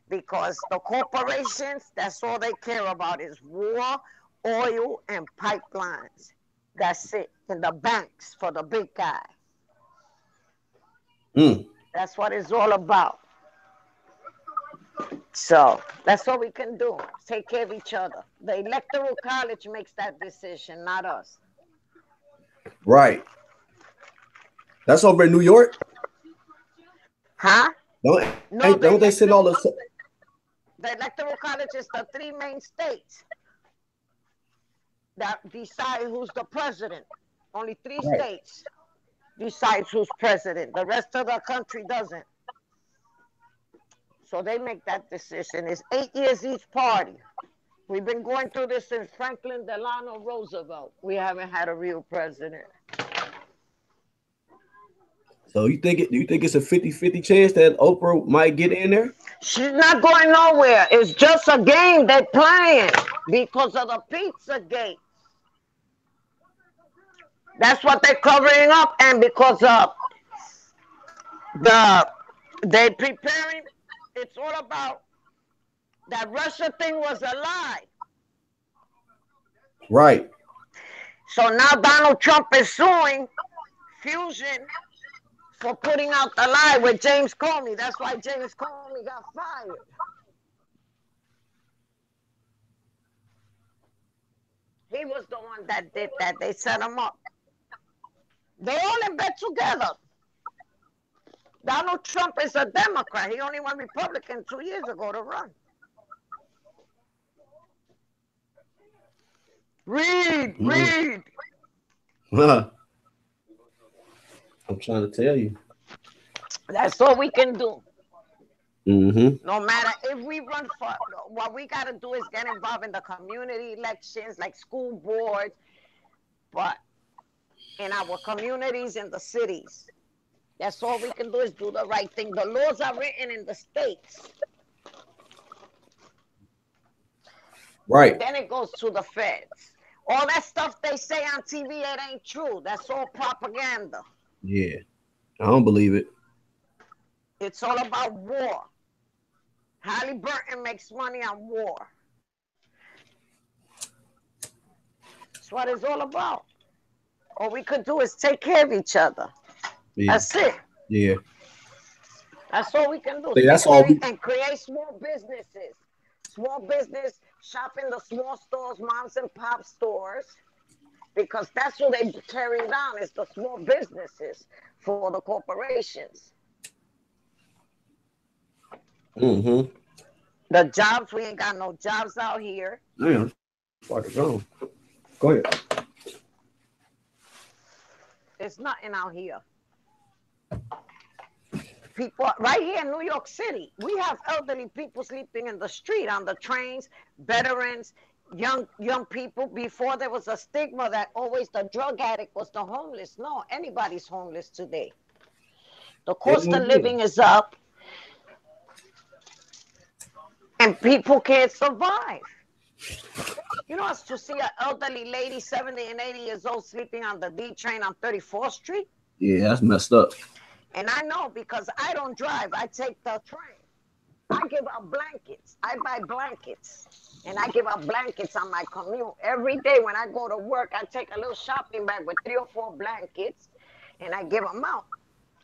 Because the corporations, that's all they care about is war, oil, and pipelines. That's it. in the banks for the big guy. That's what it's all about. So that's what we can do. Take care of each other. The Electoral College makes that decision, not us. Right. That's over in New York? Huh? Don't they send all the... The Electoral College is the 3 main states that decide who's the president. Only 3 states decides who's president. The rest of the country doesn't. So they make that decision. It's 8 years each party. We've been going through this since Franklin Delano Roosevelt. We haven't had a real president. So do you think it's a 50-50 chance that Oprah might get in there? She's not going nowhere. It's just a game they're playing because of the Pizzagate. That's what they're covering up, and because of they're preparing. It's all about that Russia thing was a lie. Right. So now Donald Trump is suing Fusion for putting out the lie with James Comey. That's why James Comey got fired. He was the one that did that. They set him up. They all in bed together. Donald Trump is a Democrat. He only went Republican 2 years ago to run. Read. I'm trying to tell you. That's all we can do. Mm-hmm. No matter if we run for, what we got to do is get involved in the community elections, like school boards, but in our communities, in the cities. That's all we can do is do the right thing. The laws are written in the states. Right. Then it goes to the feds. All that stuff they say on TV, it ain't true. That's all propaganda. Yeah. I don't believe it. It's all about war. Halliburton makes money on war. That's what it's all about. All we could do is take care of each other. Yeah. That's it. Yeah. That's all we can do. See, that's all and create small businesses. Small business, shop in the small stores, moms and pop stores, because that's what they tearing down is the small businesses for the corporations. Mm-hmm. The jobs, we ain't got no jobs out here. Damn. Go ahead. There's nothing out here. People right here in New York City, we have elderly people sleeping in the street, on the trains, veterans, young people. Before there was a stigma that always the drug addict was the homeless. No, anybody's homeless today. The cost of living is up, and people can't survive. You know, to see an elderly lady, 70 and 80 years old, sleeping on the D train on 34th Street. Yeah, that's messed up. And I know because I don't drive. I take the train. I give out blankets. I buy blankets. And I give out blankets on my commute. Every day when I go to work, I take a little shopping bag with 3 or 4 blankets. And I give them out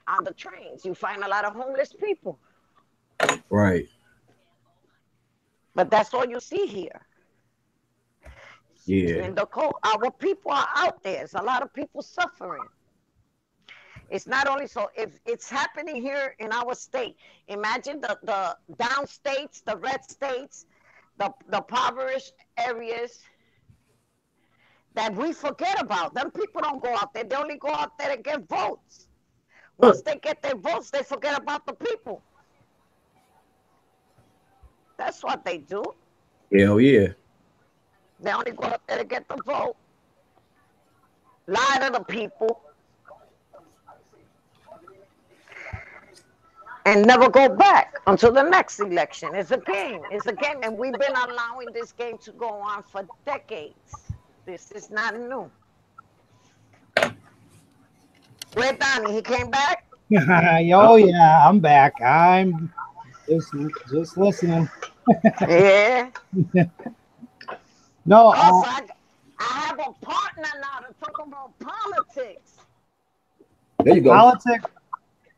on the trains. You find a lot of homeless people. Right. But that's all you see here. Yeah. And our people are out there. There's a lot of people suffering. It's not only so, if it's happening here in our state, imagine the down states, the red states, the impoverished areas that we forget about. Them people don't go out there. They only go out there to get votes. Once they get their votes, they forget about the people. That's what they do. Hell yeah. They only go out there to get the vote. Lie to the people. And never go back until the next election. It's a game. It's a game. And we've been allowing this game to go on for decades. This is not new. Where Donnie? He came back? Oh, yeah. I'm back. I'm just listening. Yeah. No. I have a partner now to talk talk about politics. There you go. Politics.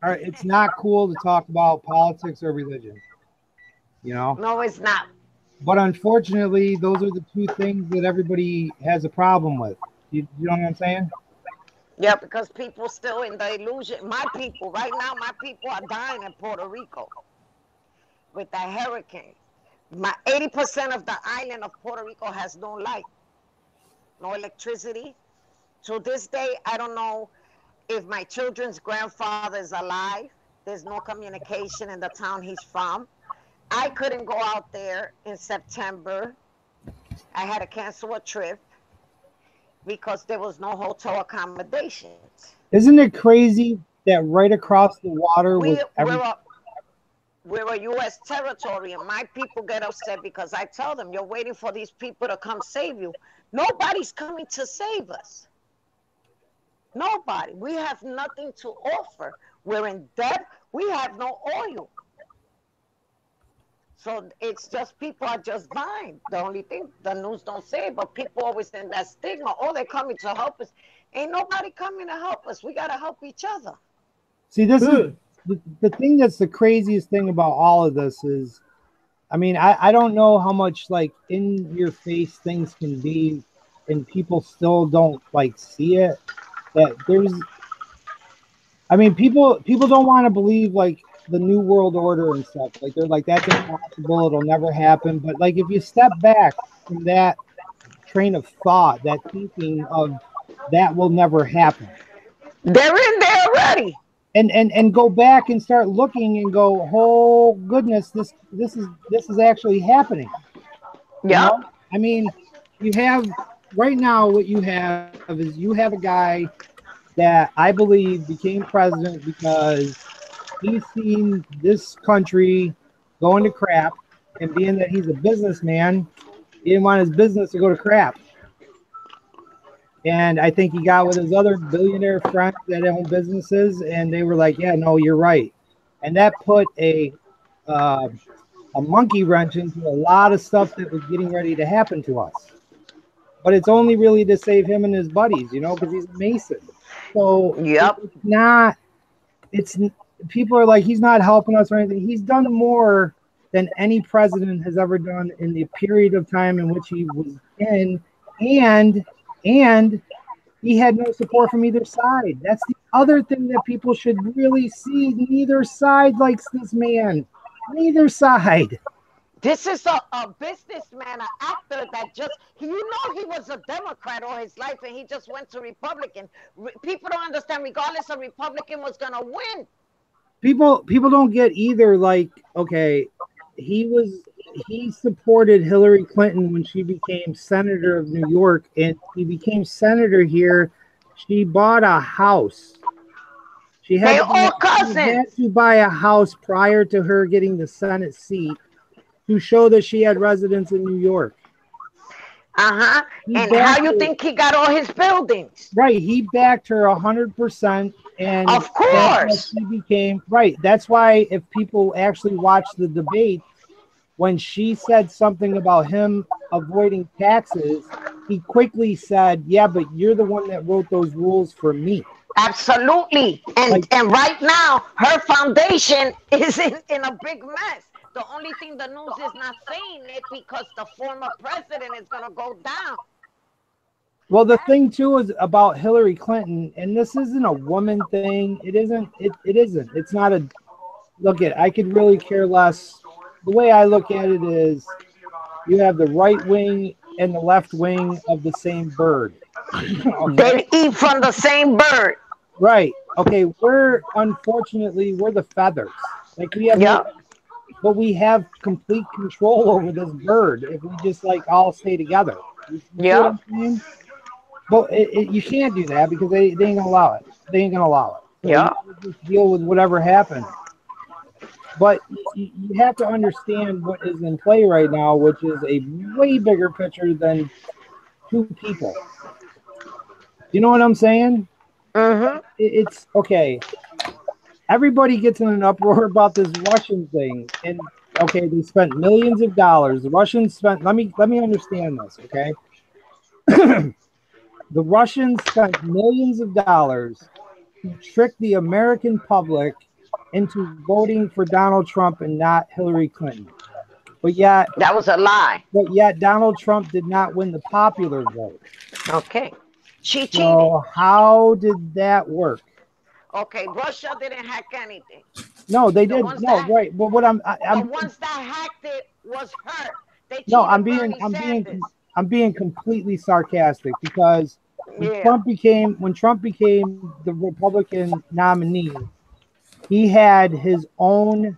It's not cool to talk about politics or religion. You know? No, it's not. But unfortunately, those are the two things that everybody has a problem with. You know what I'm saying? Yeah, because people still in the illusion. My people, right now, my people are dying in Puerto Rico with that hurricane. 80% of the island of Puerto Rico has no light, no electricity. To this day, I don't know if my children's grandfather is alive. There's no communication in the town he's from. I couldn't go out there in September. I had to cancel a trip because there was no hotel accommodations. Isn't it crazy that right across the water was we're a U.S. territory, and my people get upset because I tell them, you're waiting for these people to come save you. Nobody's coming to save us. Nobody. We have nothing to offer. We're in debt. We have no oil. So it's just people are just dying. The only thing the news don't say, but people always in that stigma. Oh, they're coming to help us. Ain't nobody coming to help us. We got to help each other. See, this is the thing that's the craziest thing about all of this is, I mean, I don't know how much like in your face things can be and people still don't like see it. That there's, I mean, people don't want to believe like the New World Order and stuff. Like they're like, that's impossible, it'll never happen. But like if you step back from that train of thought, that thinking of that will never happen, they're in there already. And go back and start looking and go, oh goodness, this is actually happening. Yeah. You know? I mean, you have right now what you have is you have a guy that I believe became president because he's seen this country going to crap, and being that he's a businessman, he didn't want his business to go to crap. And I think he got with his other billionaire friends that own businesses, and they were like, yeah, no, you're right. And that put a monkey wrench into a lot of stuff that was getting ready to happen to us. But it's only really to save him and his buddies, you know, because he's a Mason. So yep. It's people are like, he's not helping us or anything. He's done more than any president has ever done in the period of time in which he was in, and he had no support from either side. That's the other thing that people should really see. Neither side likes this man. Neither side. This is a businessman, an actor that just, he was a Democrat all his life and he just went to Republican. People don't understand, regardless of Republican was going to win. People don't get either, like, okay, he supported Hillary Clinton when she became senator of New York, and he became senator here. She bought a house. She had to buy a house prior to her getting the Senate seat to show that she had residence in New York. Uh-huh. And how you think he got all his buildings? Right. He backed her 100%. And of course. She became, right. That's why if people actually watch the debate, when she said something about him avoiding taxes, he quickly said, yeah, but you're the one that wrote those rules for me. Absolutely. And right now, her foundation is in a big mess. The only thing the news is not saying it because the former president is going to go down. Well, the thing, too, is about Hillary Clinton, and this isn't a woman thing. It isn't. It isn't. It's not a, look at, I could really care less. The way I look at it is you have the right wing and the left wing of the same bird. Okay? They eat from the same bird. Right. Okay. Unfortunately, we're the feathers. Like we have, but we have complete control over this bird if we just like all stay together. Yeah. But you can't do that because they ain't gonna allow it. They ain't gonna allow it. Yeah. You just deal with whatever happens. But you have to understand what is in play right now, which is a way bigger picture than two people. You know what I'm saying? Mm-hmm. It's okay. Everybody gets in an uproar about this Russian thing, and okay, they spent millions of dollars. The Russians spent. Let me understand this, okay? The Russians spent millions of dollars to trick the American public into voting for Donald Trump and not Hillary Clinton. But yet That was a lie. But yet Donald Trump did not win the popular vote. Okay. She cheated. So how did that work? Okay, Russia didn't hack anything. No, they The did. ones No, that- right. But what I'm The ones that hacked it was her. They no, cheated Bernie I'm being completely sarcastic because when Yeah. Trump became the Republican nominee, he had his own,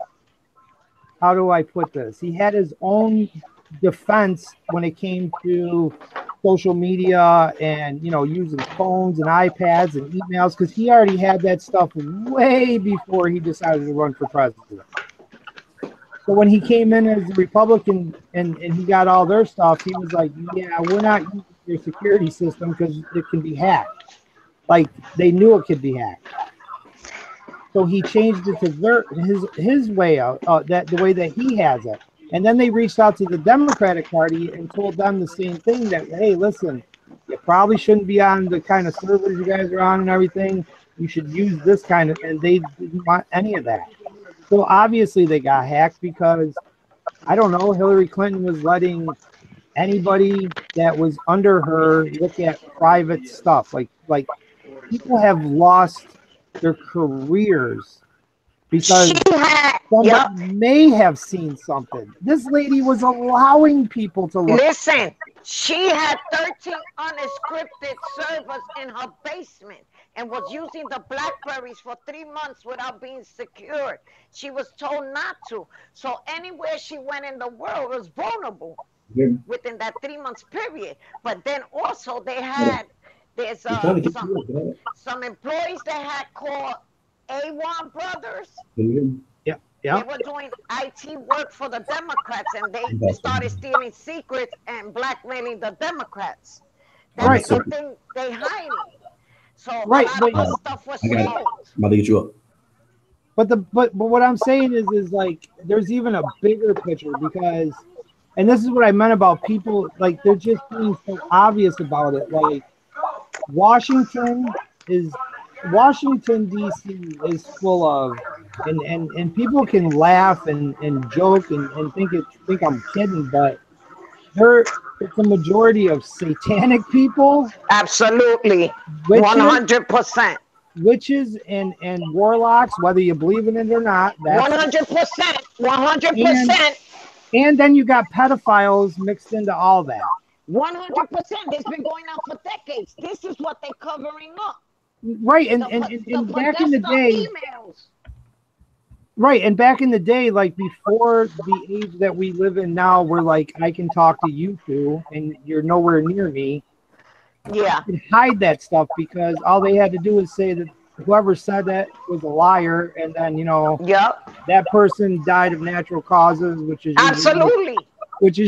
how do I put this? He had his own defense when it came to social media and, you know, using phones and iPads and emails, because he already had that stuff way before he decided to run for president. So when he came in as a Republican and he got all their stuff, he was like, yeah, we're not using your security system because it can be hacked. Like, they knew it could be hacked. So he changed it to his way out, the way that he has it. And then they reached out to the Democratic Party and told them the same thing, that, hey, listen, you probably shouldn't be on the kind of servers you guys are on and everything. You should use this kind of, and they didn't want any of that. So obviously they got hacked because, I don't know, Hillary Clinton was letting anybody that was under her look at private stuff. Like people have lost their careers because somebody may have seen something. This lady was allowing people to look. Listen, she had 13 unscripted servers in her basement and was using the Blackberries for 3 months without being secured. She was told not to. So anywhere she went in the world was vulnerable within that 3 months period. But then also they had, there's some employees that had called A1 Brothers. Yeah. They were doing IT work for the Democrats, and they started stealing secrets and blackmailing the Democrats. That's the thing they hiding. So a lot of the stuff was sold. I'm about to get you up. But what I'm saying is like there's even a bigger picture, because, and this is what I meant about people, like they're just being so obvious about it. Like Washington DC is full of, and people can laugh and joke and think I'm kidding, but it's a majority of satanic people. Absolutely. 100%. Witches and warlocks, whether you believe in it or not. 100%. 100%. And then you got pedophiles mixed into all that. 100%. It's been going on for decades. This is what they're covering up. Right, and back in the day, right, and back in the day, like before the age that we live in now, where like I can talk to you two and you're nowhere near me. Yeah, you can hide that stuff because all they had to do is say that whoever said that was a liar, and then that person died of natural causes, which is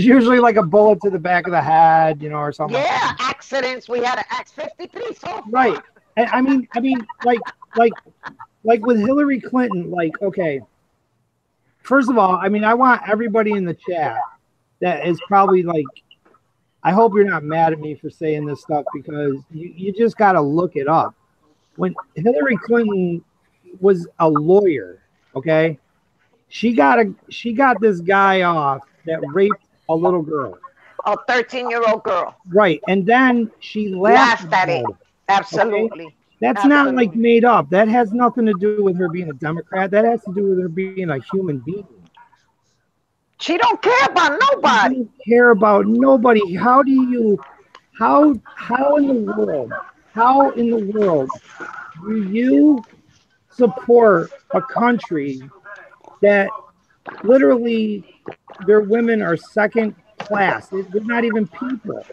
usually like a bullet to the back of the head, or something. Yeah, accidents. We had an X-53 so far. Right. And I mean, like with Hillary Clinton, like, okay, first of all, I mean, I want everybody in the chat that is probably like, I hope you're not mad at me for saying this stuff, because you just got to look it up. When Hillary Clinton was a lawyer, okay, she got this guy off that raped a little girl. A 13-year-old girl. Right. And then she laughed at it. Absolutely. Okay? That's not like made up. That has nothing to do with her being a Democrat. That has to do with her being a human being. She don't care about nobody. She don't care about nobody. How in the world do you support a country that literally their women are second class? They're not even people.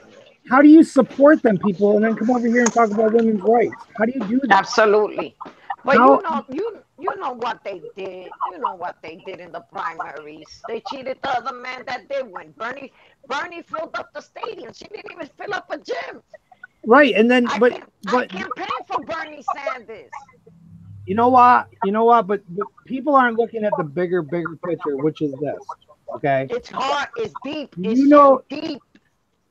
How do you support them people and then come over here and talk about women's rights? How do you do that? Absolutely. But you know what they did. You know what they did in the primaries. They cheated the other man that did win. Bernie filled up the stadium. She didn't even fill up a gym. Right, and then I campaigned for Bernie Sanders. You know what? But people aren't looking at the bigger picture, which is this. Okay. It's hard. It's deep. It's deep.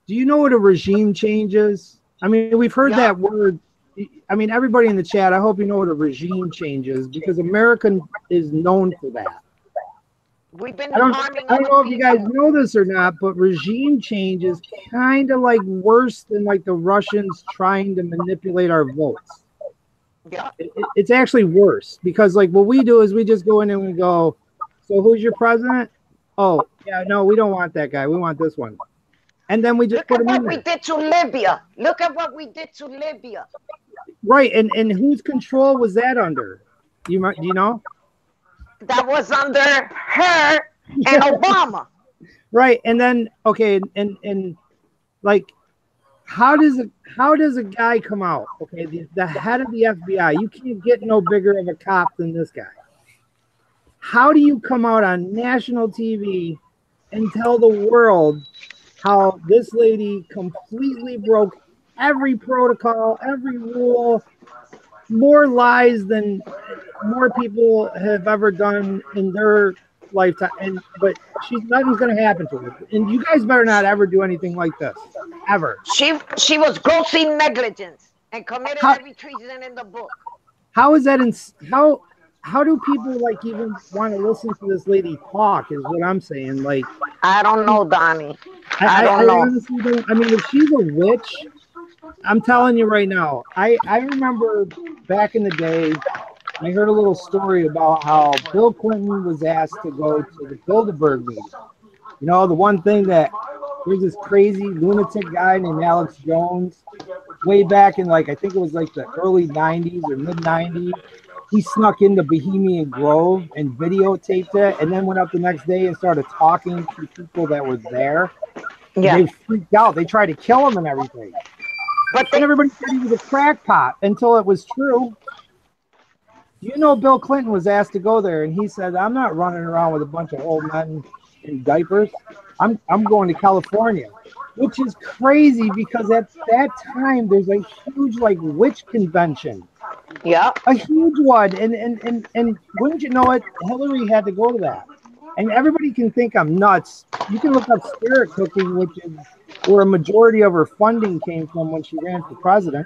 Do you know what a regime change is? I mean, we've heard that word. I mean, everybody in the chat, I hope you know what a regime change is, because America is known for that. We've been I don't harming know other if you guys people. know this or not, but regime change is kind of like worse than like the Russians trying to manipulate our votes. Yeah. It's actually worse, because like what we do is we just go in and we go, so who's your president? Oh, yeah, no, we don't want that guy. We want this one. And then we just Look put at him in what we there. did to Libya. Look at what we did to Libya. Right, and whose control was that under? Do you know? That was under her and Obama. Right, and then okay, and like, how does a guy come out? Okay, the head of the FBI. You can't get no bigger of a cop than this guy. How do you come out on national TV and tell the world how this lady completely broke every protocol, every rule, more lies than more people have ever done in their lifetime, but nothing's going to happen to her. And you guys better not ever do anything like this, ever. She was grossly negligent and committed every treason in the book. How is that? How do people like even want to listen to this lady talk? Is what I'm saying. Like, I don't know, Donnie. I I don't know. honestly don't. I mean, if she's a witch, I'm telling you right now. I remember back in the day, I heard a little story about how Bill Clinton was asked to go to the Bilderberg meeting. You know, the one thing that there's this crazy lunatic guy named Alex Jones, way back in like, I think it was like the early 90s or mid 90s. He snuck into Bohemian Grove and videotaped it, and then went up the next day and started talking to people that were there. Yeah. They freaked out. They tried to kill him and everything. But then everybody said he was a crackpot until it was true. You know, Bill Clinton was asked to go there, and he said, "I'm not running around with a bunch of old men in diapers. I'm going to California," which is crazy because at that time there's a huge like witch convention. Yeah, a huge one, and wouldn't you know it, Hillary had to go to that. And everybody can think I'm nuts. You can look up Spirit Cooking, which is where a majority of her funding came from when she ran for president.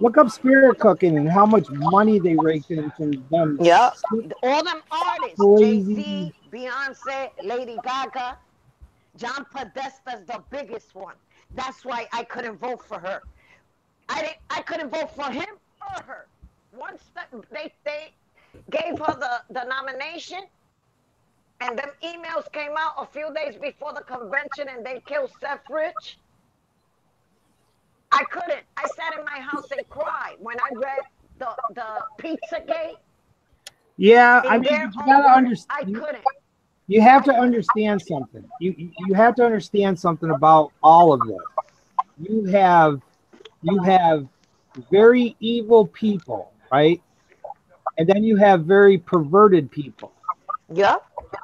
Look up Spirit Cooking and how much money they raked in from them. Yeah, all them artists, Crazy. Jay-Z, Beyonce, Lady Gaga, John Podesta's the biggest one. That's why I couldn't vote for her. I couldn't vote for him or her. Once they gave her the nomination, and them emails came out a few days before the convention, and they killed Seth Rich. I couldn't. I sat in my house and cried when I read the Pizzagate. Yeah, I mean, you gotta understand. I couldn't. You have to understand something. You have to understand something about all of this. You have very evil people, right? And then you have very perverted people. Yeah.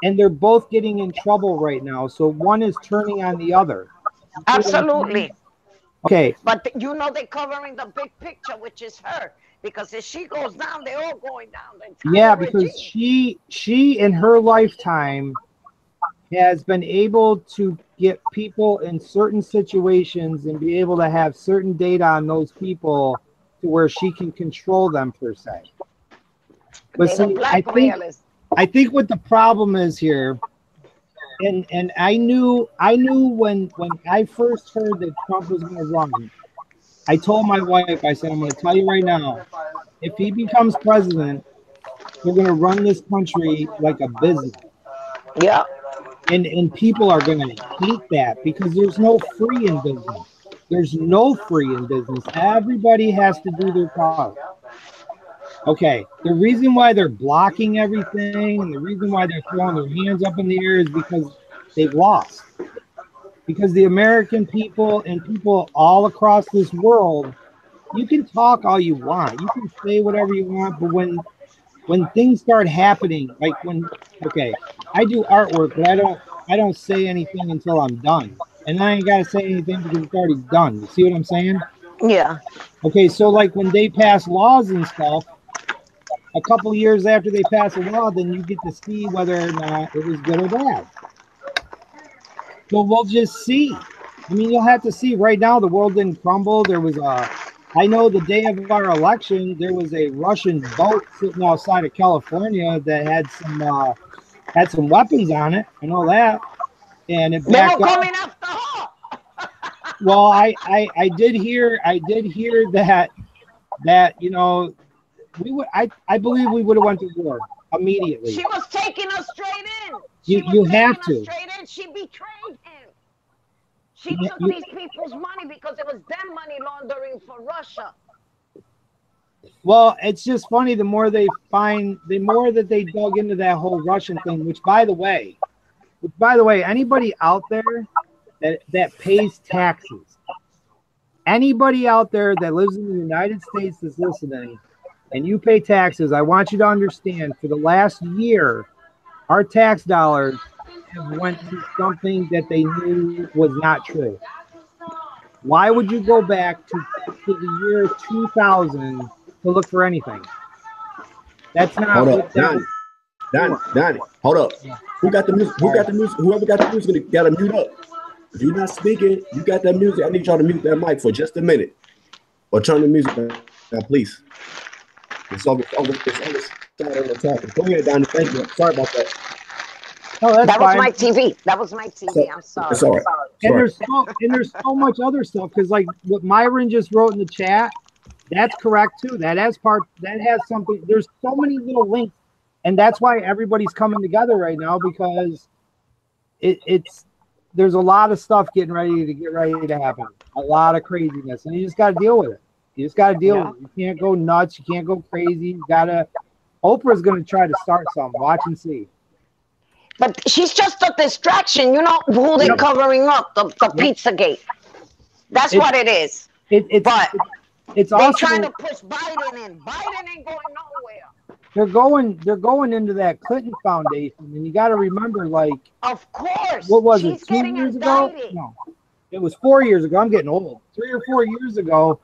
And they're both getting in trouble right now. So one is turning on the other. Absolutely. Okay. But you know they're covering the big picture, which is her. Because if she goes down, they're all going down. Yeah, because she in her lifetime has been able to get people in certain situations and be able to have certain data on those people to where she can control them per se. But see, I think what the problem is here, and I knew when I first heard that Trump was going to run, I told my wife, I said, I'm going to tell you right now, if he becomes president, we're going to run this country like a business. Yeah. And people are going to hate that because there's no free in business. There's no free in business. Everybody has to do their part. Okay, the reason why they're blocking everything and the reason why they're throwing their hands up in the air is because they've lost. Because the American people and people all across this world, you can talk all you want. You can say whatever you want, but when things start happening, like okay, I do artwork, but I don't say anything until I'm done. And I ain't got to say anything because it's already done. You see what I'm saying? Yeah. Okay, so like when they pass laws and stuff, a couple years after they pass a law, then you get to see whether or not it was good or bad. So we'll just see. I mean, you'll have to see. Right now, the world didn't crumble. There was I know the day of our election, there was a Russian boat sitting outside of California that had some weapons on it. I know that, and it They were backed up. coming after her. Well, I did hear that you know I believe we would have went to war immediately. She was taking us straight in. You have to. Straight in. She betrayed him. She took these people's money because it was them money laundering for Russia. Well, it's just funny. The more that they dug into that whole Russian thing, which by the way, anybody out there that pays taxes, anybody out there that lives in the United States that's listening, and you pay taxes, I want you to understand, for the last year, our tax dollars have went to something that they knew was not true. Why would you go back to the year 2000 to look for anything? That's not. Hold up, Donnie, hold up. Who got the music? Whoever got the music got to mute up. If you're not speaking, you got that music. I need y'all to mute that mic for just a minute, or turn the music down, please. It's on the topic. Go ahead, Donnie. Thank you. Sorry about that. Oh, that's that fine. was my TV. That was my TV. I'm sorry. It's all right. And there's so much other stuff, because like what Myron just wrote in the chat, that's correct too. That has something. There's so many little links, and that's why everybody's coming together right now, because there's a lot of stuff getting ready to happen. A lot of craziness, and you just got to deal with it. You just got to deal with it. You can't go nuts. You can't go crazy. You gotta. Oprah's going to try to start something. Watch and see. But she's just a distraction. You know who they're covering up? The Pizzagate. That's what it is. It's they're also trying to push Biden in. Biden ain't going nowhere. They're going into that Clinton Foundation, and you got to remember, like, of course, what was she's it? 2 years ago? No, it was 4 years ago. I'm getting old. 3 or 4 years ago,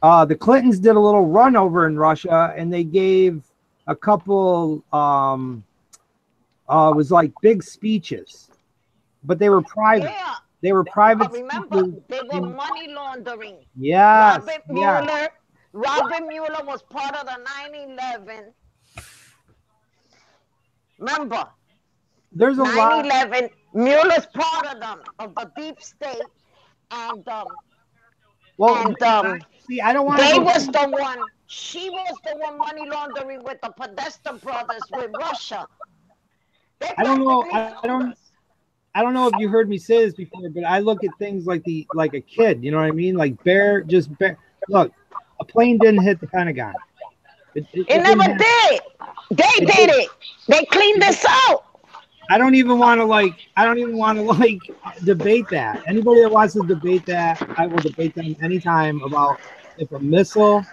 the Clintons did a little run over in Russia, and they gave a couple. It was like big speeches, but they were private. Yeah. They were private. But remember, they were money laundering. Yes. Robert Mueller was part of the 9/11. Remember, there's a 9/11. Mueller's part of them, of the deep state, and see, I don't want. They was the one. She was the one money laundering with the Podesta brothers with Russia. I don't know. I don't know if you heard me say this before, but I look at things like a kid. You know what I mean? Like look, a plane didn't hit the Pentagon. It never did. They did it. They cleaned this out. I don't even want to debate that. Anybody that wants to debate that, I will debate them anytime about if a missile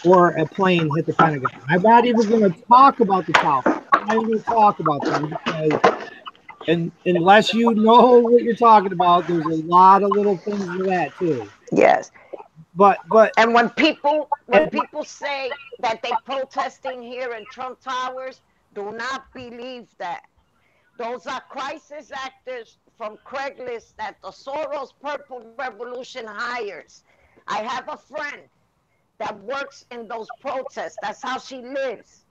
or a plane hit the Pentagon. I'm not even going to talk about the topic. I'm not even going to talk about them, because unless you know what you're talking about, there's a lot of little things to that too. Yes. But and when people say that they protesting here in Trump Towers, do not believe that. Those are crisis actors from Craigslist that the Soros Purple Revolution hires. I have a friend that works in those protests. That's how she lives.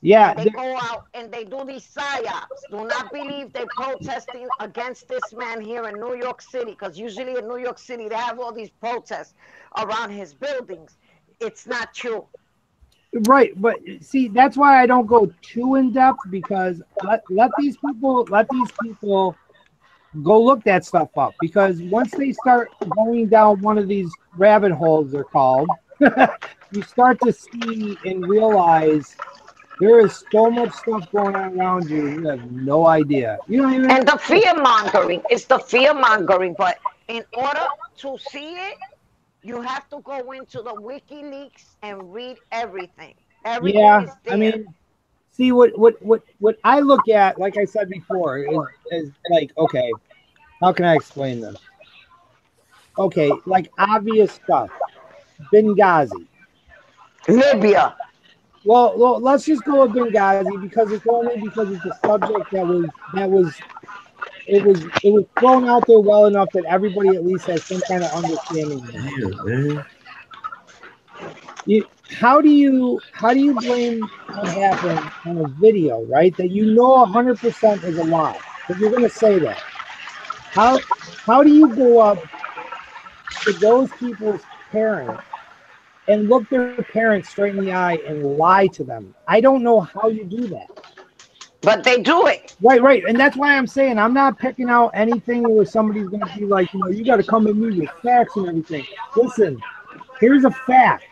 Yeah, they go out and they do these psyops. Do not believe they're protesting against this man here in New York City, because usually in New York City they have all these protests around his buildings. It's not true. Right, but see, that's why I don't go too in depth, because let these people go look that stuff up, because once they start going down one of these rabbit holes, they're called, you start to see and realize there is so much stuff going on around you. You have no idea. You don't even. And the fear mongering. It's the fear mongering. But in order to see it, you have to go into the WikiLeaks and read everything. Everything is there. I mean, see what I look at, like I said before, is like, okay, how can I explain this? Okay, like obvious stuff. Benghazi. Libya. Well, let's just go with Benghazi, because it's only because it's a subject that was it was thrown out there well enough that everybody at least has some kind of understanding of it. Damn, man. How do you blame what happened on a video, right? That you know 100% is a lie, but you're going to say that. How do you go up to those people's parents and look their parents straight in the eye and lie to them? I don't know how you do that. But they do it. Right. And that's why I'm saying I'm not picking out anything where somebody's going to be like, you got to come at me with facts and everything. Listen, here's a fact.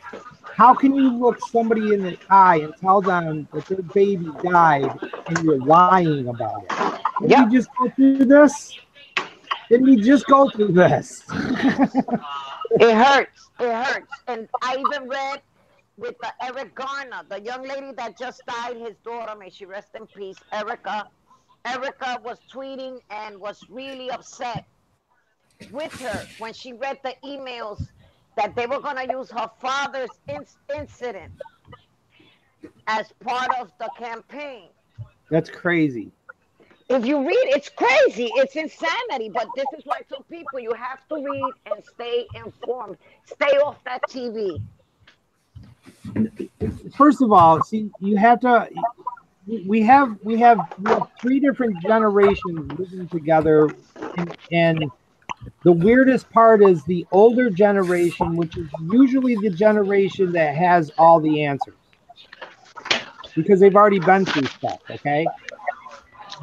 How can you look somebody in the eye and tell them that their baby died and you're lying about it? Didn't you just go through this? Didn't we just go through this? It hurts. It hurts. And I even read with the Eric Garner, the young lady that just died, his daughter, may she rest in peace, Erica. Erica was tweeting and was really upset with her when she read the emails that they were going to use her father's incident as part of the campaign. That's crazy. If you read, it's crazy. It's insanity. But this is why some people, you have to read and stay informed. Stay off that TV. First of all, see, you have to. We have 3 different generations living together, and the weirdest part is the older generation, which is usually the generation that has all the answers because they've already been through stuff. Okay,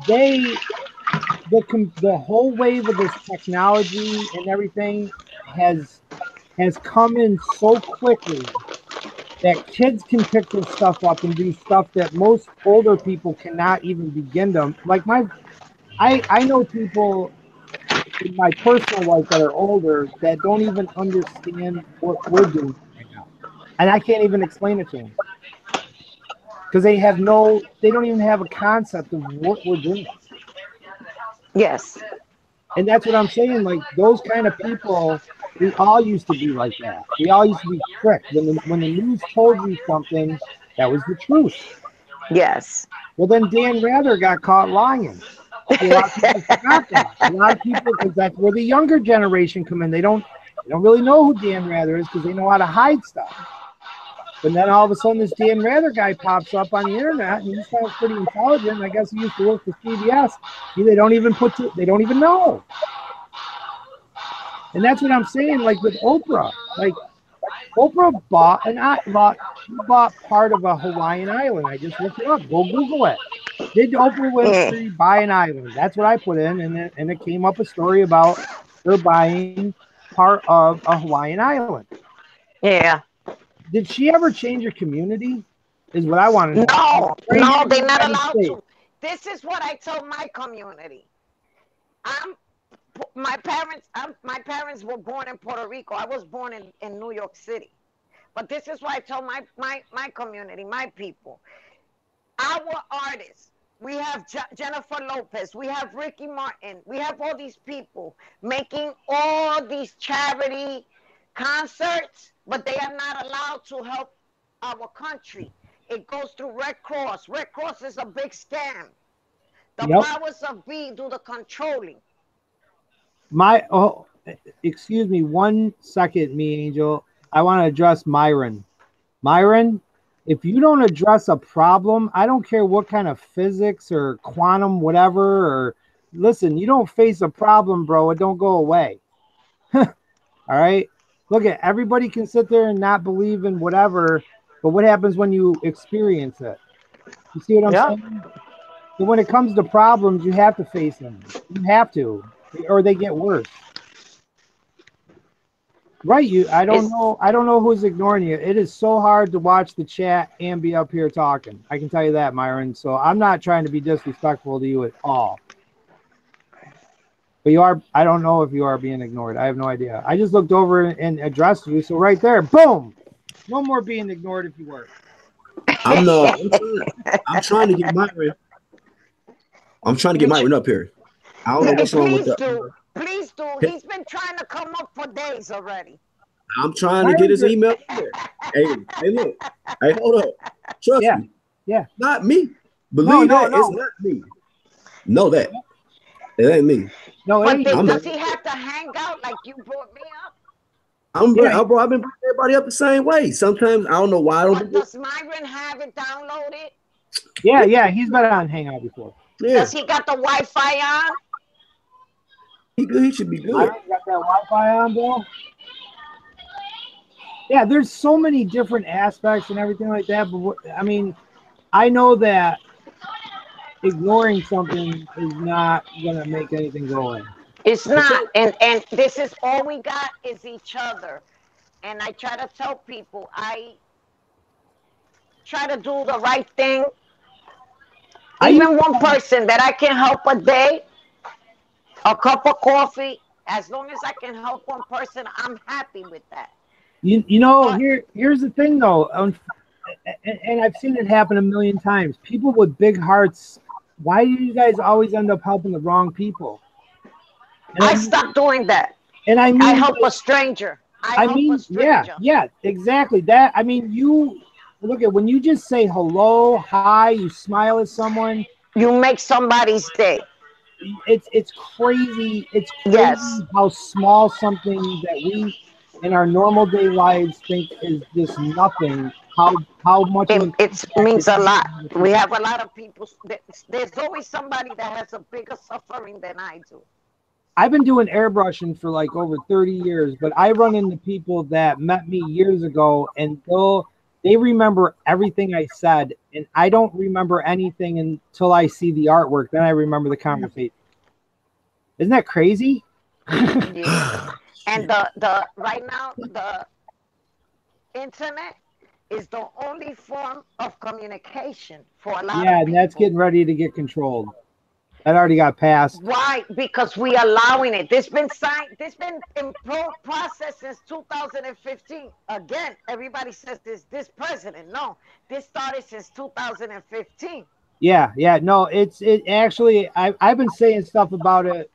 the whole wave of this technology and everything has come in so quickly that kids can pick this stuff up and do stuff that most older people cannot even begin to. Like I know people in my personal life that are older that don't even understand what we're doing right now, and I can't even explain it to them because they don't even have a concept of what we're doing. Yes. And that's what I'm saying. Like those kind of people, we all used to be like that. We all used to be tricked. When the news told you something, that was the truth. Yes. Well, then Dan Rather got caught lying. A lot of people forgot that. A lot of people, because that's where the younger generation come in. They don't really know who Dan Rather is because they know how to hide stuff. But then all of a sudden, this Dan Rather guy pops up on the internet, and he sounds pretty intelligent. I guess he used to work for CBS. They don't even know. And that's what I'm saying. Like with Oprah, like Oprah bought part of a Hawaiian island. I just looked it up. Go Google it. Did Oprah Winfrey buy an island? That's what I put in, and it came up a story about her buying part of a Hawaiian island. Yeah. Did she ever change her community? Is what I want to know. No, they're not allowed to. This is what I told my community. My parents were born in Puerto Rico. I was born in New York City. But this is why I told my community, my people. Our artists, we have Jennifer Lopez, we have Ricky Martin, we have all these people making all these charity concerts, but they are not allowed to help our country. It goes through Red Cross. Red Cross is a big scam. The powers of be do the controlling. Excuse me 1 second, me angel. I want to address Myron. Myron, if you don't address a problem, I don't care what kind of physics or quantum whatever, or listen, you don't face a problem, bro, it don't go away. All right? Look, at everybody can sit there and not believe in whatever, but what happens when you experience it? You see what I'm saying? So when it comes to problems, you have to face them. You have to, or they get worse. Right, I don't know who's ignoring you. It is so hard to watch the chat and be up here talking. I can tell you that, Myron. So I'm not trying to be disrespectful to you at all. But you are, I don't know if you are being ignored. I have no idea. I just looked over and addressed you. So right there, boom. No more being ignored if you were. I'm trying to get Myron. I'm trying to get Myron up here. I don't know what's wrong with that. Please do. He's been trying to come up for days already. I'm trying to get his email here. Hey, look. Hey, hold up. Trust me. Yeah. Not me. Believe that. It's not me. Know that. It ain't me. No, it But ain't. I'm- does he have to hang out like you brought me up? Yeah. Bro, I've been bringing everybody up the same way. Sometimes I don't know why I But don't. does Myron have it downloaded? Yeah, he's been on Hangout before. Yeah, Does he got the Wi-Fi on? he good. He should be good. I got that Wi-Fi on, bro. Yeah, there's so many different aspects and everything like that. But I mean, I know that ignoring something is not gonna make anything go away. It's not. And this is all we got is each other. And I try to tell people, I try to do the right thing. Even one person that I can help a day, a cup of coffee, as long as I can help one person, I'm happy with that. You know, here's the thing though, and I've seen it happen a million times. People with big hearts, why do you guys always end up helping the wrong people? And I stopped doing that. And I mean, I help a stranger. I help a stranger. Yeah, exactly. That, I mean, you look at when you just say hello, hi, you smile at someone, you make somebody's day. It's crazy. It's crazy how small something that we in our normal day lives think is just nothing. How much it means a lot. We have a lot of people. There's always somebody that has a bigger suffering than I do. I've been doing airbrushing for like over 30 years, but I run into people that met me years ago and they remember everything I said, and I don't remember anything until I see the artwork. Then I remember the conversation. Isn't that crazy? Yeah. And the right now the internet is the only form of communication for a lot of people. Yeah, and that's getting ready to get controlled. That already got passed. Why? Because we allowing it. This been signed. This been in process since 2015. Again, everybody says this president. No, this started since 2015. Yeah. No, it actually. I've been saying stuff about it.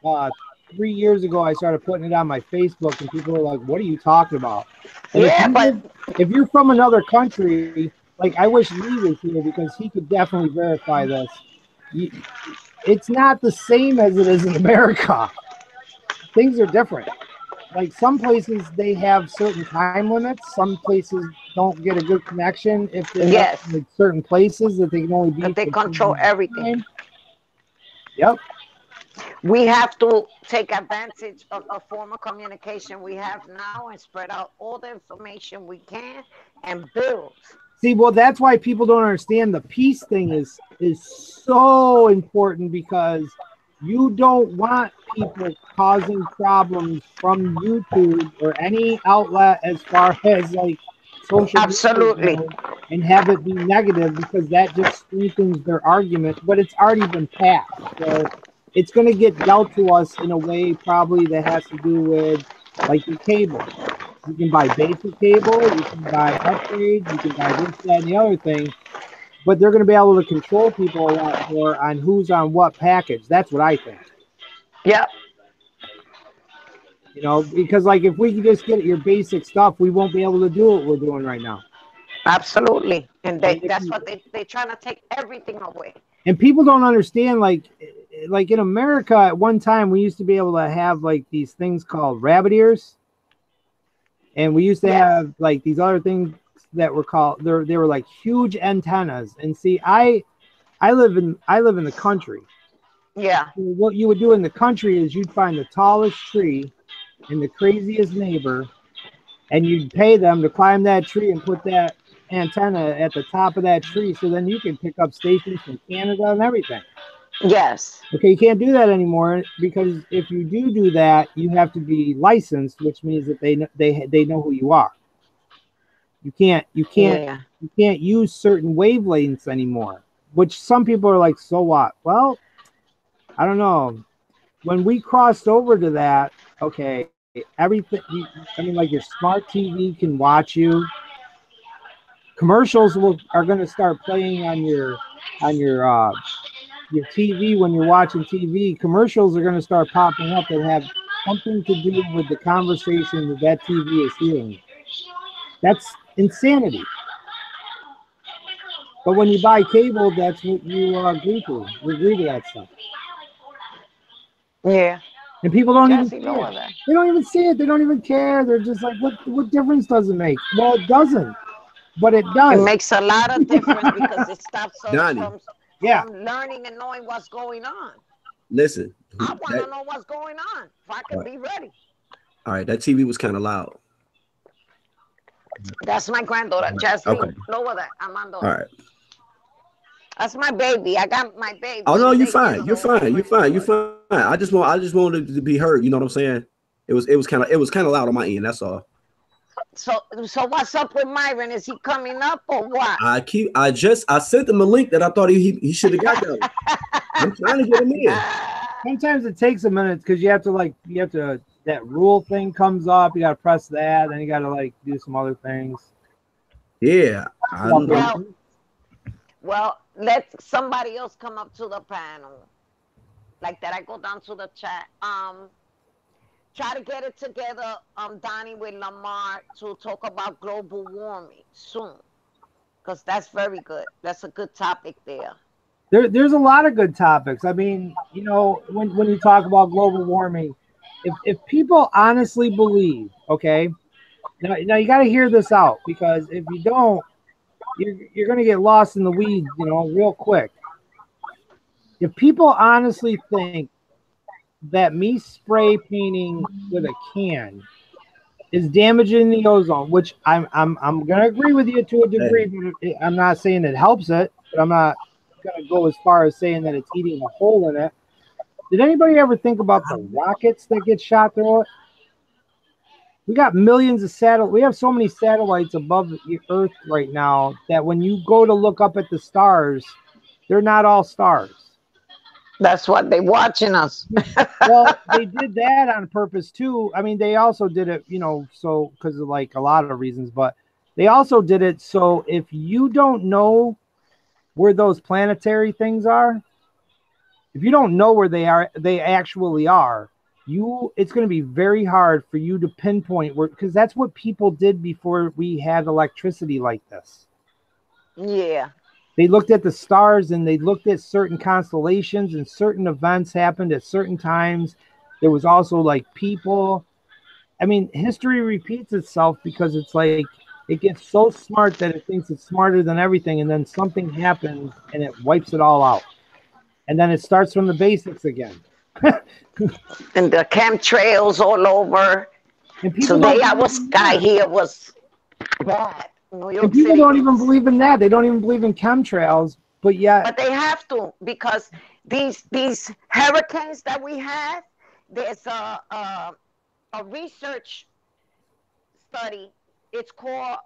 3 years ago, I started putting it on my Facebook, and people were like, "What are you talking about?" And if you're from another country, like I wish Lee was here because he could definitely verify this. It's not the same as it is in America. Things are different. Like some places they have certain time limits. Some places don't get a good connection if they're like certain places that they can only be. But they control everything. Yep. We have to take advantage of a form of communication we have now and spread out all the information we can and build. See, well, that's why people don't understand the peace thing is so important, because you don't want people causing problems from YouTube or any outlet as far as like social media and have it be negative, because that just strengthens their argument. But it's already been passed, so it's going to get dealt to us in a way probably that has to do with like your cable. You can buy basic cable, you can buy upgrades, you can buy this, that, and the other thing, but they're going to be able to control people a lot more on who's on what package. That's what I think. Yeah. You know, because like if we can just get your basic stuff, we won't be able to do what we're doing right now. Absolutely. And that's what they're trying to take everything away. And people don't understand, like in America at one time, we used to be able to have like these things called rabbit ears. And we used to have like these other things that were called, they were like huge antennas. And see, I live in the country. Yeah. What you would do in the country is you'd find the tallest tree and the craziest neighbor, and you'd pay them to climb that tree and put that antenna at the top of that tree, so then you can pick up stations from Canada and everything. Yes. Okay, you can't do that anymore, because if you do that, you have to be licensed, which means that they know who you are. You can't use certain wavelengths anymore, which some people are like, so what? Well, I don't know. When we crossed over to that, okay, everything, I mean, like your smart TV can watch you. Commercials are going to start playing on your TV when you're watching TV. Commercials are going to start popping up that have something to do with the conversation that TV is hearing. That's insanity. But when you buy cable, that's what you agree to. You agree to that stuff. Yeah. And people don't even Jesse see know it. that. They don't even see it. They don't even care. They're just like, what difference does it make? Well, it doesn't, but it It does. makes a lot of difference because it stops us Donnie, Yeah. from learning and knowing what's going on. listen. I want to That, know what's going on if I can be ready. all right, that TV was kind of loud. That's my granddaughter, Jasmine. Okay. Lower that. Amanda. All right. That's my baby. I got my baby. Oh no, you're They fine. get You're along. fine. You're fine. You're fine. I just wanted to be heard. You know what I'm saying? It was kind of loud on my end. That's all. So what's up with Myron? Is he coming up or what? I sent him a link that I thought he should have got that. I'm trying to get him in. Sometimes it takes a minute because you have to that rule thing comes up. You got to press that. Then you got to do some other things. Yeah. Well, let somebody else come up to the panel. Like that, I go down to the chat. Try to get it together, Donnie, with Lamar to talk about global warming soon, because that's very good. That's a good topic there. There's a lot of good topics. I mean, when you talk about global warming, if people honestly believe, okay, now you got to hear this out, because if you don't, you're going to get lost in the weeds, real quick. If people honestly think that me spray painting with a can is damaging the ozone, which I'm going to agree with you to a degree, but I'm not saying it helps it, but I'm not going to go as far as saying that it's eating a hole in it. Did anybody ever think about the rockets that get shot through it? We got millions of satellites. We have so many satellites above the Earth right now that when you go to look up at the stars, they're not all stars. That's what they're watching us. Well, they did that on purpose too. I mean, they also did it, so because of a lot of reasons, but they also did it so if you don't know where those planetary things are, if you don't know where they actually are, it's going to be very hard for you to pinpoint where, because that's what people did before we had electricity like this. Yeah. They looked at the stars and they looked at certain constellations, and certain events happened at certain times. There was also people. I mean, history repeats itself because it's it gets so smart that it thinks it's smarter than everything, and then something happens and it wipes it all out. And then it starts from the basics again. And the chemtrails all over. Today guy here was bad. And people don't even believe in that. They don't even believe in chemtrails, but they have to, because these hurricanes that we have, there's a research study. It's called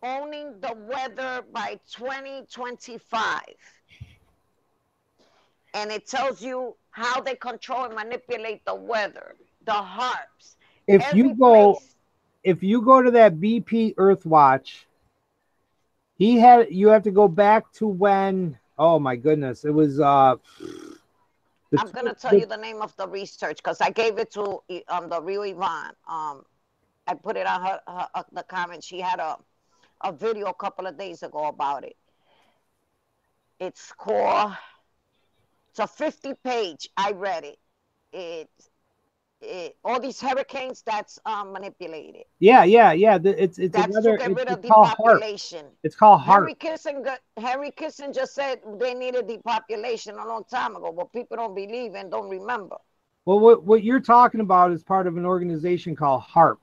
Owning the Weather by 2025. And it tells you how they control and manipulate the weather, the HARPs. If you go to that BP Earthwatch, you have to go back to when, oh my goodness, it was I'm going to tell you the name of the research, because I gave it to the real Yvonne. I put it on her the comment. She had a video a couple of days ago about it. It's called, it's a 50-page. I read it. All these hurricanes that's manipulated. Yeah. It's that's another. To get rid of it's called depopulation. HARP. It's called HARP. Henry Kissinger said they needed depopulation a long time ago, but people don't believe and don't remember. Well, what you're talking about is part of an organization called HARP.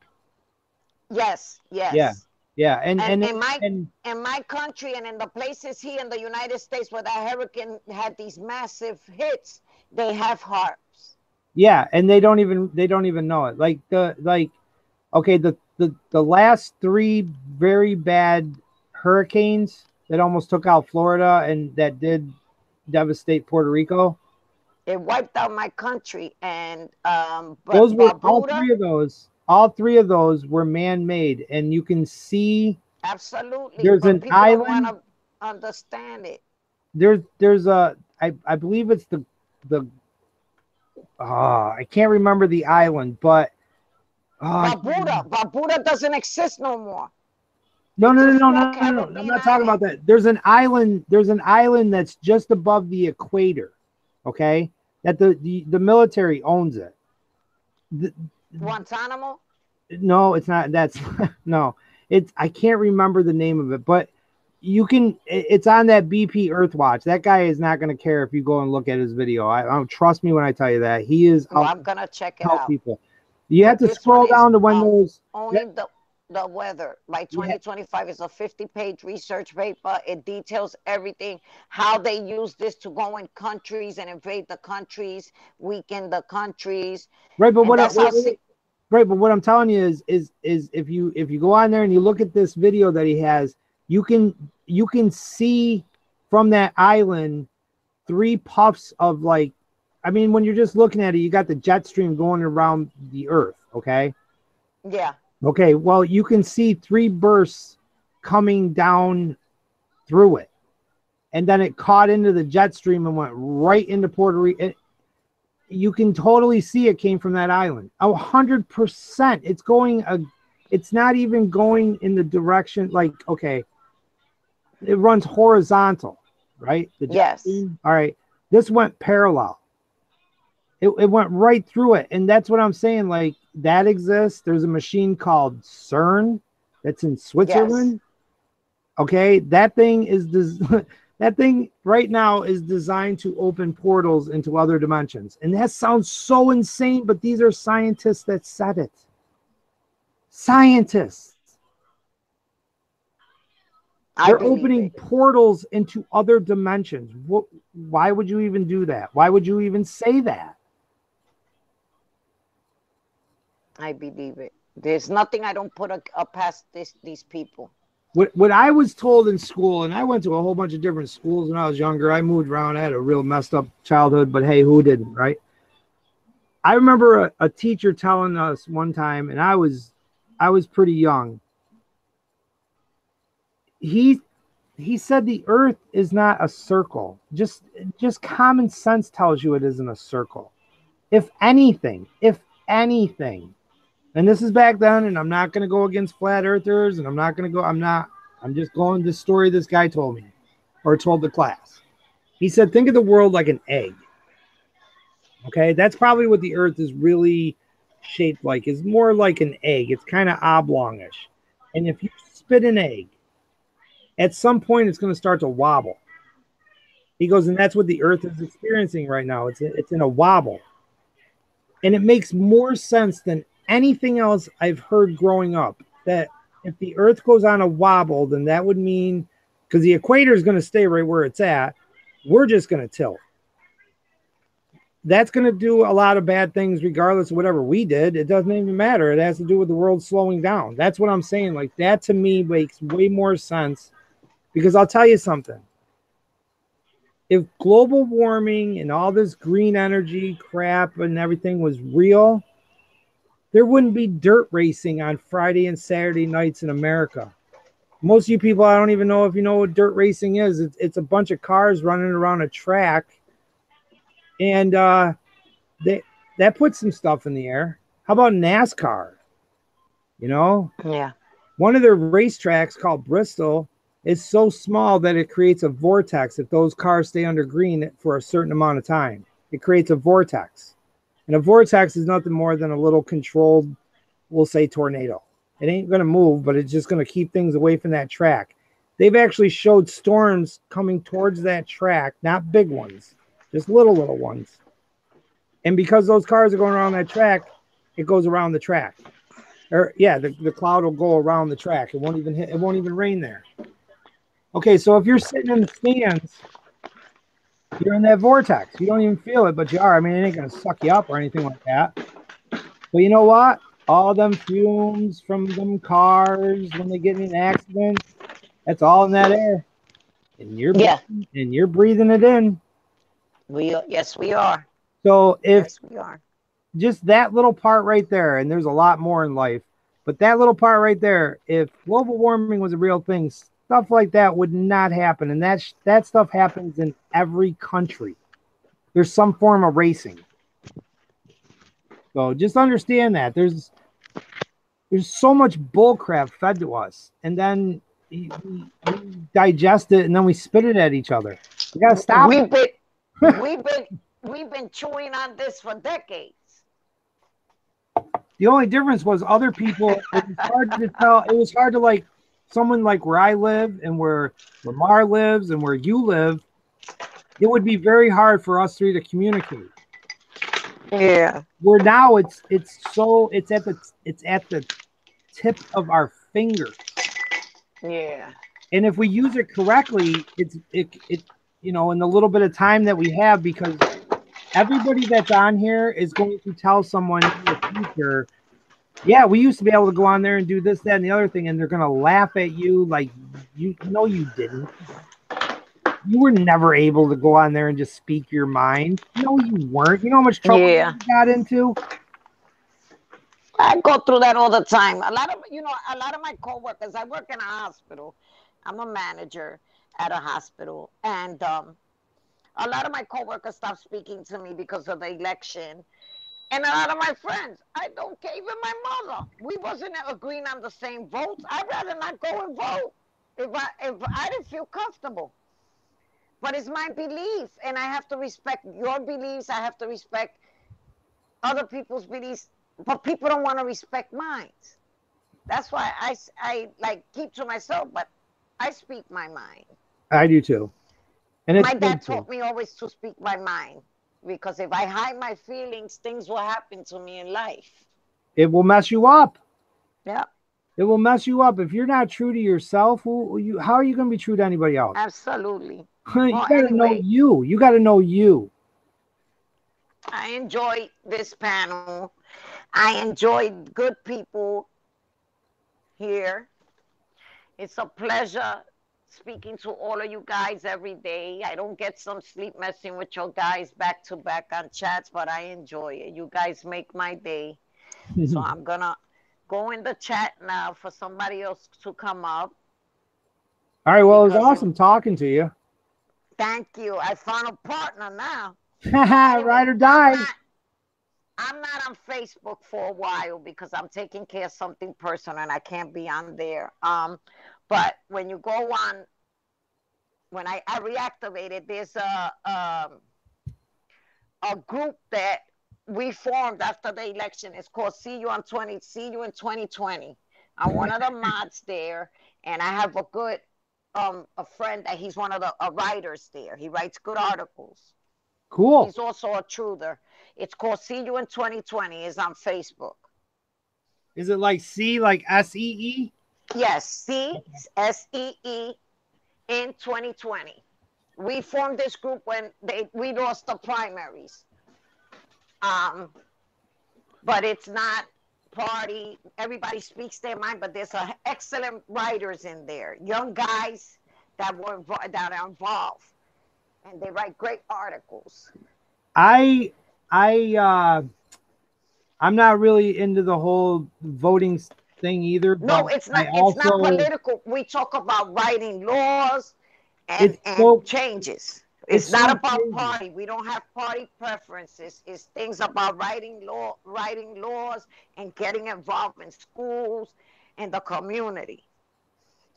Yes. Yeah. And in my country and in the places here in the United States where that hurricane had these massive hits, they have HARPs. Yeah, and they don't even know it. The last 3 very bad hurricanes that almost took out Florida and that did devastate Puerto Rico. It wiped out my country, and those were all three of those were man-made, and you can see absolutely. There's an island. Don't want to understand it. There's I believe it's the I can't remember the island, but Barbuda doesn't exist no more. No. I'm not talking about that. There's an island that's just above the equator. okay? That the military owns it. Guantanamo? No, it's not. That's no. It's I can't remember the name of it, but you can. It's on that BP Earthwatch. That guy is not going to care if you go and look at his video. I don't trust me when I tell you that he is. Well, I'm gonna check it out. People, you have to scroll down to when those. Only the weather by 2025 is a 50-page research paper. It details everything, how they use this to go in countries and invade the countries, weaken the countries. Right, but what I'm telling you is if you go on there and you look at this video that he has, you can see from that island 3 puffs of like, I mean, when you're just looking at it, you got the jet stream going around the earth, okay? Yeah. Okay, well, you can see 3 bursts coming down through it. And then it caught into the jet stream and went right into Puerto Rico. You can totally see it came from that island. 100%. It's going, it's not even going in the direction, like, okay, it runs horizontal, right? The jet stream. All right, this went parallel. It went right through it. And that's what I'm saying, like, that exists. There's a machine called CERN that's in Switzerland. Yes. Okay, that thing is that thing right now is designed to open portals into other dimensions. And that sounds so insane, but these are scientists that said it. Scientists. They're opening portals into other dimensions. Why would you even do that? Why would you even say that? I believe it. There's nothing I don't put up past these people. What I was told in school, and I went to a whole bunch of different schools when I was younger. I moved around. I had a real messed up childhood, but hey, who didn't, right? I remember a teacher telling us one time, and I was pretty young. He said the earth is not a circle. Just common sense tells you it isn't a circle. If anything, and this is back then, and I'm not going to go against flat earthers, and I'm just going this story this guy told me, or told the class. He said, think of the world like an egg. Okay, that's probably what the earth is really shaped like. It's more like an egg. It's kind of oblongish. And if you spit an egg, at some point it's going to start to wobble. He goes, and that's what the earth is experiencing right now. It's in a wobble. And it makes more sense than anything else I've heard growing up, that if the earth goes on a wobble, then that would mean, because the equator is going to stay right where it's at, we're just going to tilt. That's going to do a lot of bad things regardless of whatever we did. It doesn't even matter. It has to do with the world slowing down. That's what I'm saying. Like, that to me makes way more sense, because I'll tell you something. If global warming and all this green energy crap and everything was real, there wouldn't be dirt racing on Friday and Saturday nights in America. Most of you people, I don't even know if you know what dirt racing is. It's a bunch of cars running around a track, and that puts some stuff in the air. How about NASCAR? You know? Yeah. One of their racetracks called Bristol is so small that it creates a vortex if those cars stay under green for a certain amount of time. It creates a vortex. And a vortex is nothing more than a little controlled, we'll say, tornado. It ain't going to move, but it's just going to keep things away from that track. They've actually showed storms coming towards that track, not big ones, just little ones. And because those cars are going around that track, it goes around the track. Or yeah, the cloud will go around the track. It won't even hit. It won't even rain there. Okay, so if you're sitting in the stands, you're in that vortex. You don't even feel it, but you are. I mean, it ain't going to suck you up or anything like that. But you know what? All them fumes from them cars when they get in an accident, that's all in that air. And you're breathing it in. Yes, we are. So yes, we are. Just that little part right there, and there's a lot more in life, but that little part right there, if global warming was a real thing, stuff like that would not happen. And that stuff happens in every country. There's some form of racing. So just understand that. There's so much bull crap fed to us. And then we digest it, and then we spit it at each other. We got to stop. We've we've been chewing on this for decades. The only difference was other people, it was hard to tell. It was hard to like someone like where I live and where Lamar lives and where you live. It would be very hard for us three to communicate. Yeah. Where now it's at the tip of our fingers. Yeah. And if we use it correctly, it you know, in the little bit of time that we have, because everybody that's on here is going to tell someone in the future, yeah, we used to be able to go on there and do this, that, and the other thing, and they're going to laugh at you like, you didn't. You were never able to go on there and just speak your mind. No, you weren't. You know how much trouble you got into? I go through that all the time. A lot of my coworkers, I work in a hospital. I'm a manager at a hospital. And a lot of my coworkers stopped speaking to me because of the election. And a lot of my friends, I don't care, even my mother. We wasn't agreeing on the same votes. I'd rather not go and vote if I didn't feel comfortable. But it's my belief, and I have to respect your beliefs. I have to respect other people's beliefs, but people don't want to respect mine. That's why I like keep to myself, but I speak my mind. I do too. And my dad taught me always to speak my mind, because if I hide my feelings, things will happen to me in life. It will mess you up. Yeah. It will mess you up. If you're not true to yourself, how are you going to be true to anybody else? Absolutely. You got to know you. You got to know you. I enjoy this panel. I enjoy good people here. It's a pleasure speaking to all of you guys every day. I don't get some sleep messing with your guys back to back on chats, but I enjoy it. You guys make my day. So I'm going to go in the chat now for somebody else to come up. All right. Well, it was awesome talking to you. Thank you. I found a partner now. Ride or die. I'm not on Facebook for a while because I'm taking care of something personal and I can't be on there. But when you go on, when I reactivated, there's a group that we formed after the election. It's called See You in 2020. I'm one of the mods there, and I have a good a friend that he's one of the writers there. He writes good articles. Cool. He's also a truther. It's called See You in 2020. It's on Facebook. Is it like C, like S-E-E? Yes, C-S-E-E in 2020. We formed this group when we lost the primaries. But it's not party. Everybody speaks their mind, but there's excellent writers in there. Young guys that are involved, and they write great articles. I'm not really into the whole voting thing either. No, it's not. It's not political. We talk about writing laws and changes. It's not about party. We don't have party preferences. It's things about writing laws and getting involved in schools and the community.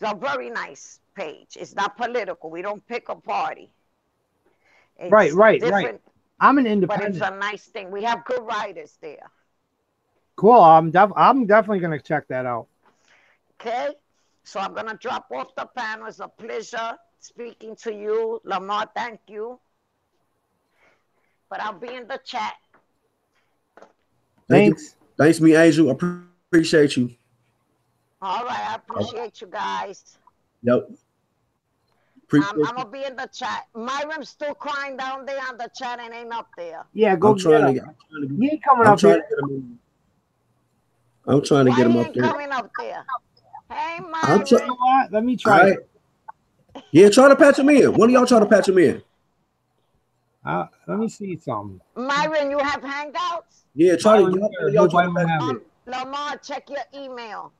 It's a very nice page. It's not political. We don't pick a party. It's right. I'm an independent. But it's a nice thing. We have good writers there. Cool. I'm definitely going to check that out. Okay. So I'm going to drop off the panel. It's a pleasure speaking to you. Lamar, thank you. But I'll be in the chat. Thanks. Thanks, me, Angel. I appreciate you. All right. I appreciate you guys. Yep. I'm going to be in the chat. Myron's still crying down there on the chat and ain't up there. Yeah, go get him. He ain't coming up here. I'm trying to get him up there. Coming up there? Hey, Myron. You know what? Let me try. Yeah, try to patch him in. One of y'all try to patch him in. Let me see something. Myron, you have Hangouts? Yeah, try to. Y'all try to patch him in. Lamar, check your email.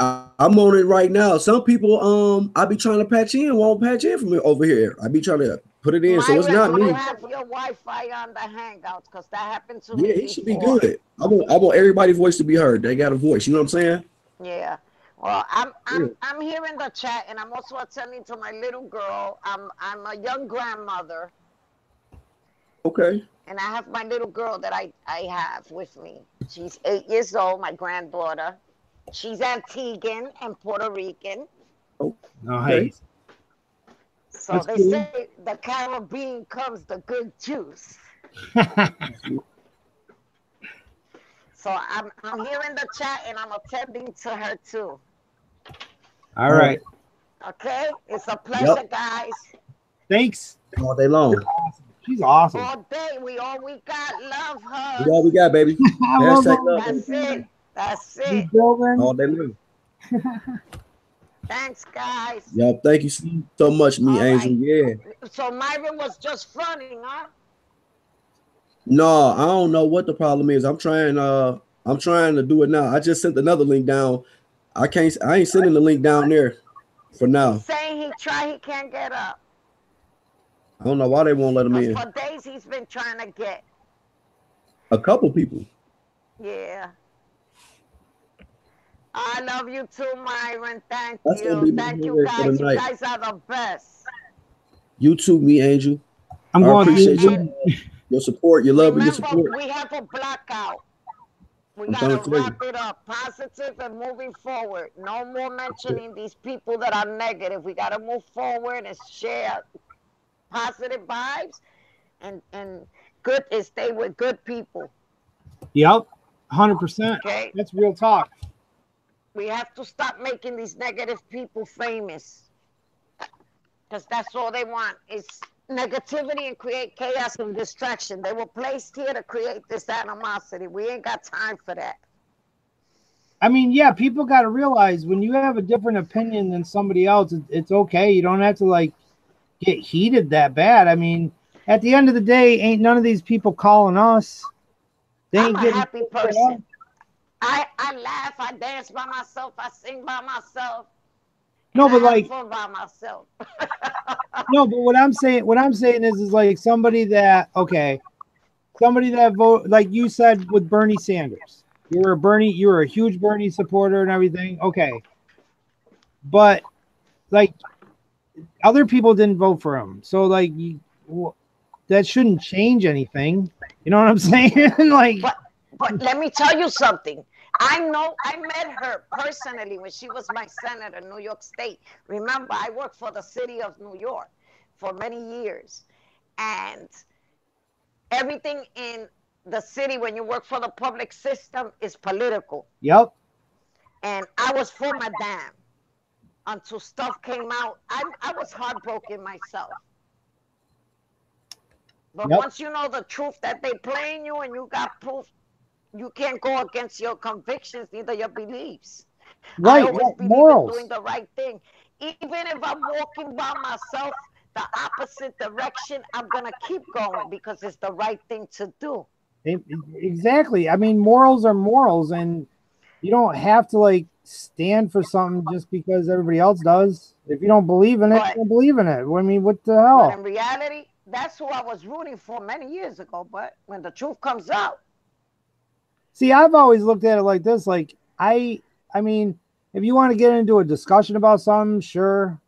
I'm on it right now. Some people, I be trying to patch in, won't patch in from over here. I be trying to put it in, so it's not me. You have your Wi-Fi on the Hangouts, because that happened to me. Yeah, it should be good. I want everybody's voice to be heard. They got a voice. You know what I'm saying? Yeah. Well, I'm here in the chat, and I'm also attending to my little girl. I'm a young grandmother. Okay. And I have my little girl that I have with me. She's 8 years old, my granddaughter. She's Antiguan and Puerto Rican. Nice. So That's they cool. say the Caribbean comes the good juice. So I'm here in the chat and I'm attending to her too. All right. Okay? It's a pleasure, Yep. guys. Thanks. All day long. She's awesome. All day, we all we got. Love her. We all we got, baby. I love Hashtag her. love. That's it. That's We it. building. All day long. Thanks, guys. Y'all, thank you so much, me All Angel. right. Yeah. So Myron was just fronting, huh? No, I don't know what the problem is. I'm trying to do it now. I just sent another link down. I ain't sending the link down there for now. He's saying he can't get up. I don't know why they won't let him in. For days he's been trying to get. A couple people. Yeah. I love you too, Myron. Thank That's gonna be you. my Thank you, favorite for guys. You tonight. guys are the best. You too, me Angel. I'm I going appreciate through. your support, your love, and your Remember, support. we have a blackout. We I'm gotta trying to tell you. wrap it up. Positive and moving forward. No more mentioning these people that are negative. We gotta move forward and share positive vibes and good and stay with good people. Yep. 100%. Okay. That's real talk. We have to stop making these negative people famous. Because that's all they want is negativity and create chaos and distraction. They were placed here to create this animosity. We ain't got time for that. I mean, yeah, people got to realize when you have a different opinion than somebody else, it's okay. You don't have to like get heated that bad. I mean, at the end of the day, ain't none of these people calling us. They I'm ain't a getting happy person. I laugh, I dance by myself, I sing by myself. No, but I have like, fun by myself. no, but what I'm saying is like somebody that vote, like you said with Bernie Sanders. You were a huge Bernie supporter and everything. Okay. But like other people didn't vote for him. So like that shouldn't change anything. You know what I'm saying? Like, but let me tell you something. I met her personally when she was my senator in New York State. Remember, I worked for the city of New York for many years. And everything in the city, when you work for the public system, is political. Yep. And I was for Madame until stuff came out. I was heartbroken myself. But once you know the truth that they playing you and you got proof, you can't go against your convictions, neither your beliefs. Right, I always believe morals. in doing the right thing. Even if I'm walking by myself the opposite direction, I'm going to keep going because it's the right thing to do. Exactly. I mean, morals are morals, and you don't have to like stand for something just because everybody else does. If you don't believe in it, you don't believe in it. I mean, what the hell? But in reality, that's who I was rooting for many years ago. But when the truth comes out, see, I've always looked at it like this. Like, I mean, if you want to get into a discussion about something, sure.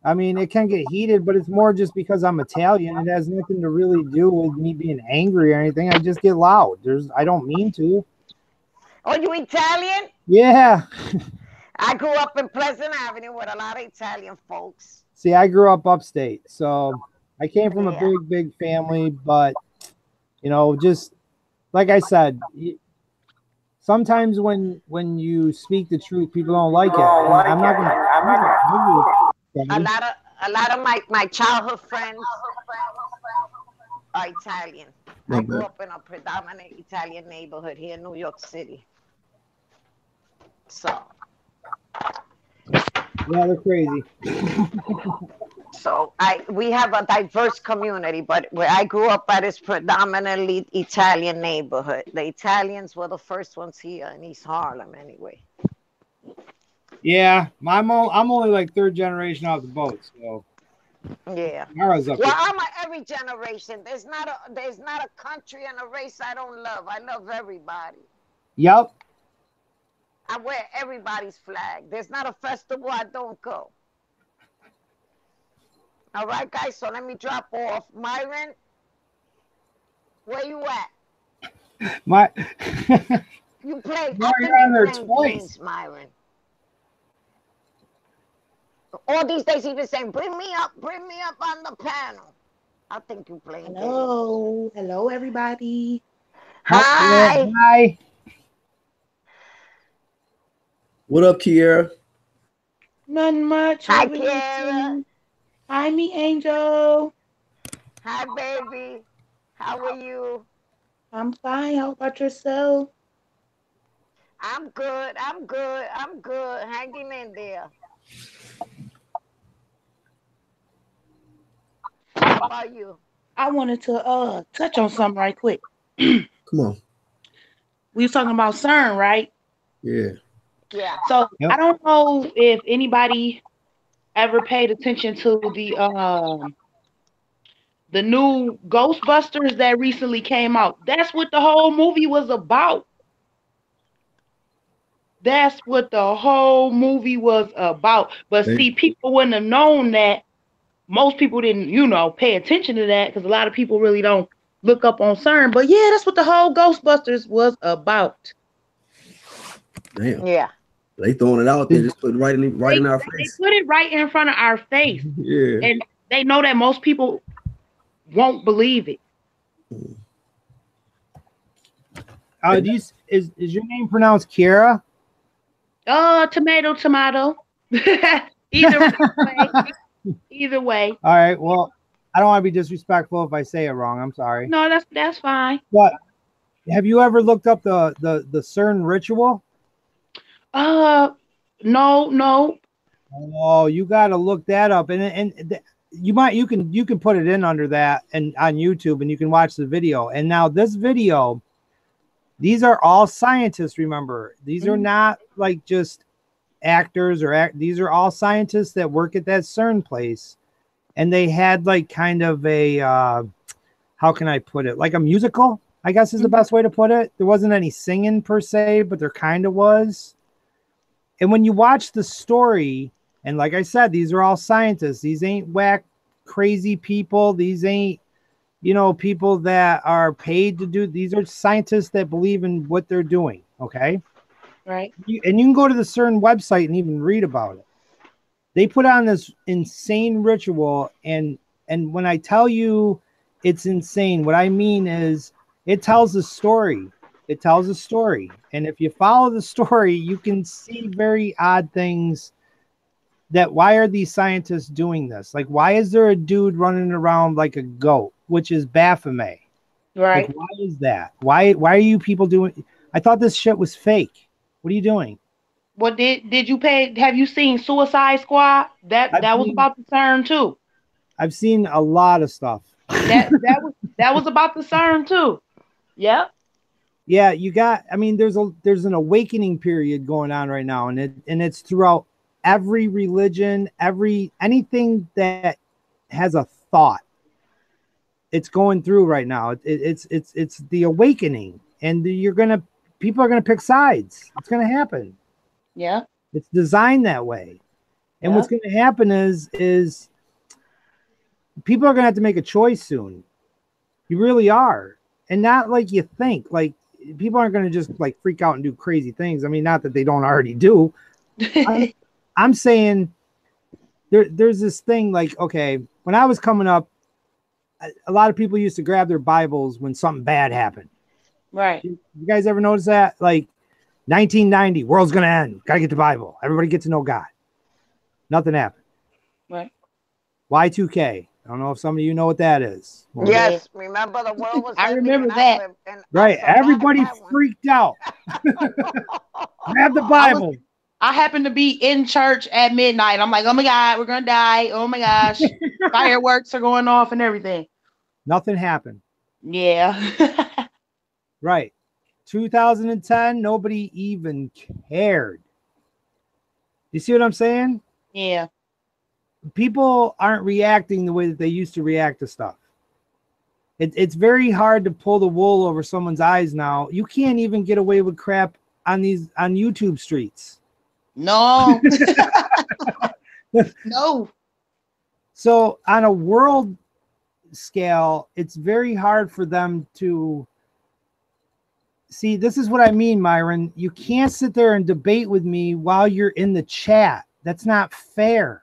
I mean, it can get heated, but it's more just because I'm Italian. It has nothing to really do with me being angry or anything. I just get loud. I don't mean to. Oh, you Italian? Yeah. I grew up in Pleasant Avenue with a lot of Italian folks. See, I grew up upstate, so I came from a big family, but, you know, just like I said, sometimes when you speak the truth, people don't like it. I'm not gonna a lot of my childhood friends are Italian. I grew up in a predominant Italian neighborhood here in New York City. So yeah, they're crazy. So we have a diverse community, but where I grew up at is predominantly Italian neighborhood. The Italians were the first ones here in East Harlem, anyway. Yeah, I'm only like third generation off the boat, so yeah. I'm every generation. There's not a country and a race I don't love. I love everybody. Yep. I wear everybody's flag. There's not a festival I don't go. All right, guys, so let me drop off. Myron, Where you at? My You played. No, I you're think on you there playing twice. games, Myron. All these days he been saying, bring me up on the panel. I think you playing games. Hello, everybody. Hi. Hi. What up, Kiera? Nothing much. Hi, Over Kiara. here. Hi, me Angel. Hi, baby. How are you? I'm fine. How about yourself? I'm good. Hanging in there. How about you? I wanted to touch on something right quick. Come on. We was talking about CERN, right? Yeah. Yeah. So Yep. I don't know if anybody ever paid attention to the new Ghostbusters that recently came out. That's what the whole movie was about. That's what the whole movie was about. But Hey. see, people wouldn't have known that. Most people didn't, pay attention to that because a lot of people really don't look up on CERN. But yeah, that's what the whole Ghostbusters was about. Damn. Yeah. They throwing it out there, just put it right in our face. They put it right in front of our face. Yeah. And they know that most people won't believe it. Is your name pronounced Kiera? Tomato. Either way. All right. Well, I don't want to be disrespectful if I say it wrong. I'm sorry. No, that's fine. But have you ever looked up the CERN ritual? No. Oh, you got to look that up, and you can put it in under that and on YouTube, and you can watch the video. And now this video, these are all scientists. Remember, these are not like just actors these are all scientists that work at that CERN place, and they had like kind of a how can I put it, like a musical, I guess is the best way to put it. There wasn't any singing per se, but there kind of was. And when you watch the story, and like I said, these are all scientists. These ain't whack crazy people. These ain't people that are paid to do. These are scientists that believe in what they're doing. Okay. Right. And you can go to the CERN website and even read about it. They put on this insane ritual, and when I tell you it's insane, what I mean is it tells a story. It tells a story. And if you follow the story, you can see very odd things. That why are these scientists doing this? Like, why is there a dude running around like a goat, which is Baphomet? Right. Like, why is that? Why are you people doing? I thought this shit was fake. What are you doing? What did you pay? Have you seen Suicide Squad? That was about the CERN too. I've seen a lot of stuff. That was about the CERN too. Yep. Yeah, you got. I mean, there's an awakening period going on right now, and it's throughout every religion, anything that has a thought. It's going through right now. It's the awakening, and people are gonna pick sides. It's gonna happen. Yeah. It's designed that way. And what's going to happen is people are going to have to make a choice soon. You really are. And not like you think. Like, people aren't going to just like freak out and do crazy things. I mean, not that they don't already do. I'm saying there's this thing like, okay, when I was coming up, a lot of people used to grab their Bibles when something bad happened. Right. You guys ever notice that? Like, 1990, world's gonna end. Gotta get the Bible. Everybody get to know God. Nothing happened. Right. Y2K. I don't know if some of you know what that is. Yes, remember the world was. I remember that. Right. Everybody freaked out. Grab the Bible. I happened to be in church at midnight. I'm like, oh my God, we're gonna die. Oh my gosh. Fireworks are going off and everything. Nothing happened. Yeah. Right. 2010, nobody even cared. You see what I'm saying? Yeah. People aren't reacting the way that they used to react to stuff. It's very hard to pull the wool over someone's eyes now. You can't even get away with crap on YouTube streets. No. No. So on a world scale, it's very hard for them to see. This is what I mean, Myron. You can't sit there and debate with me while you're in the chat. That's not fair.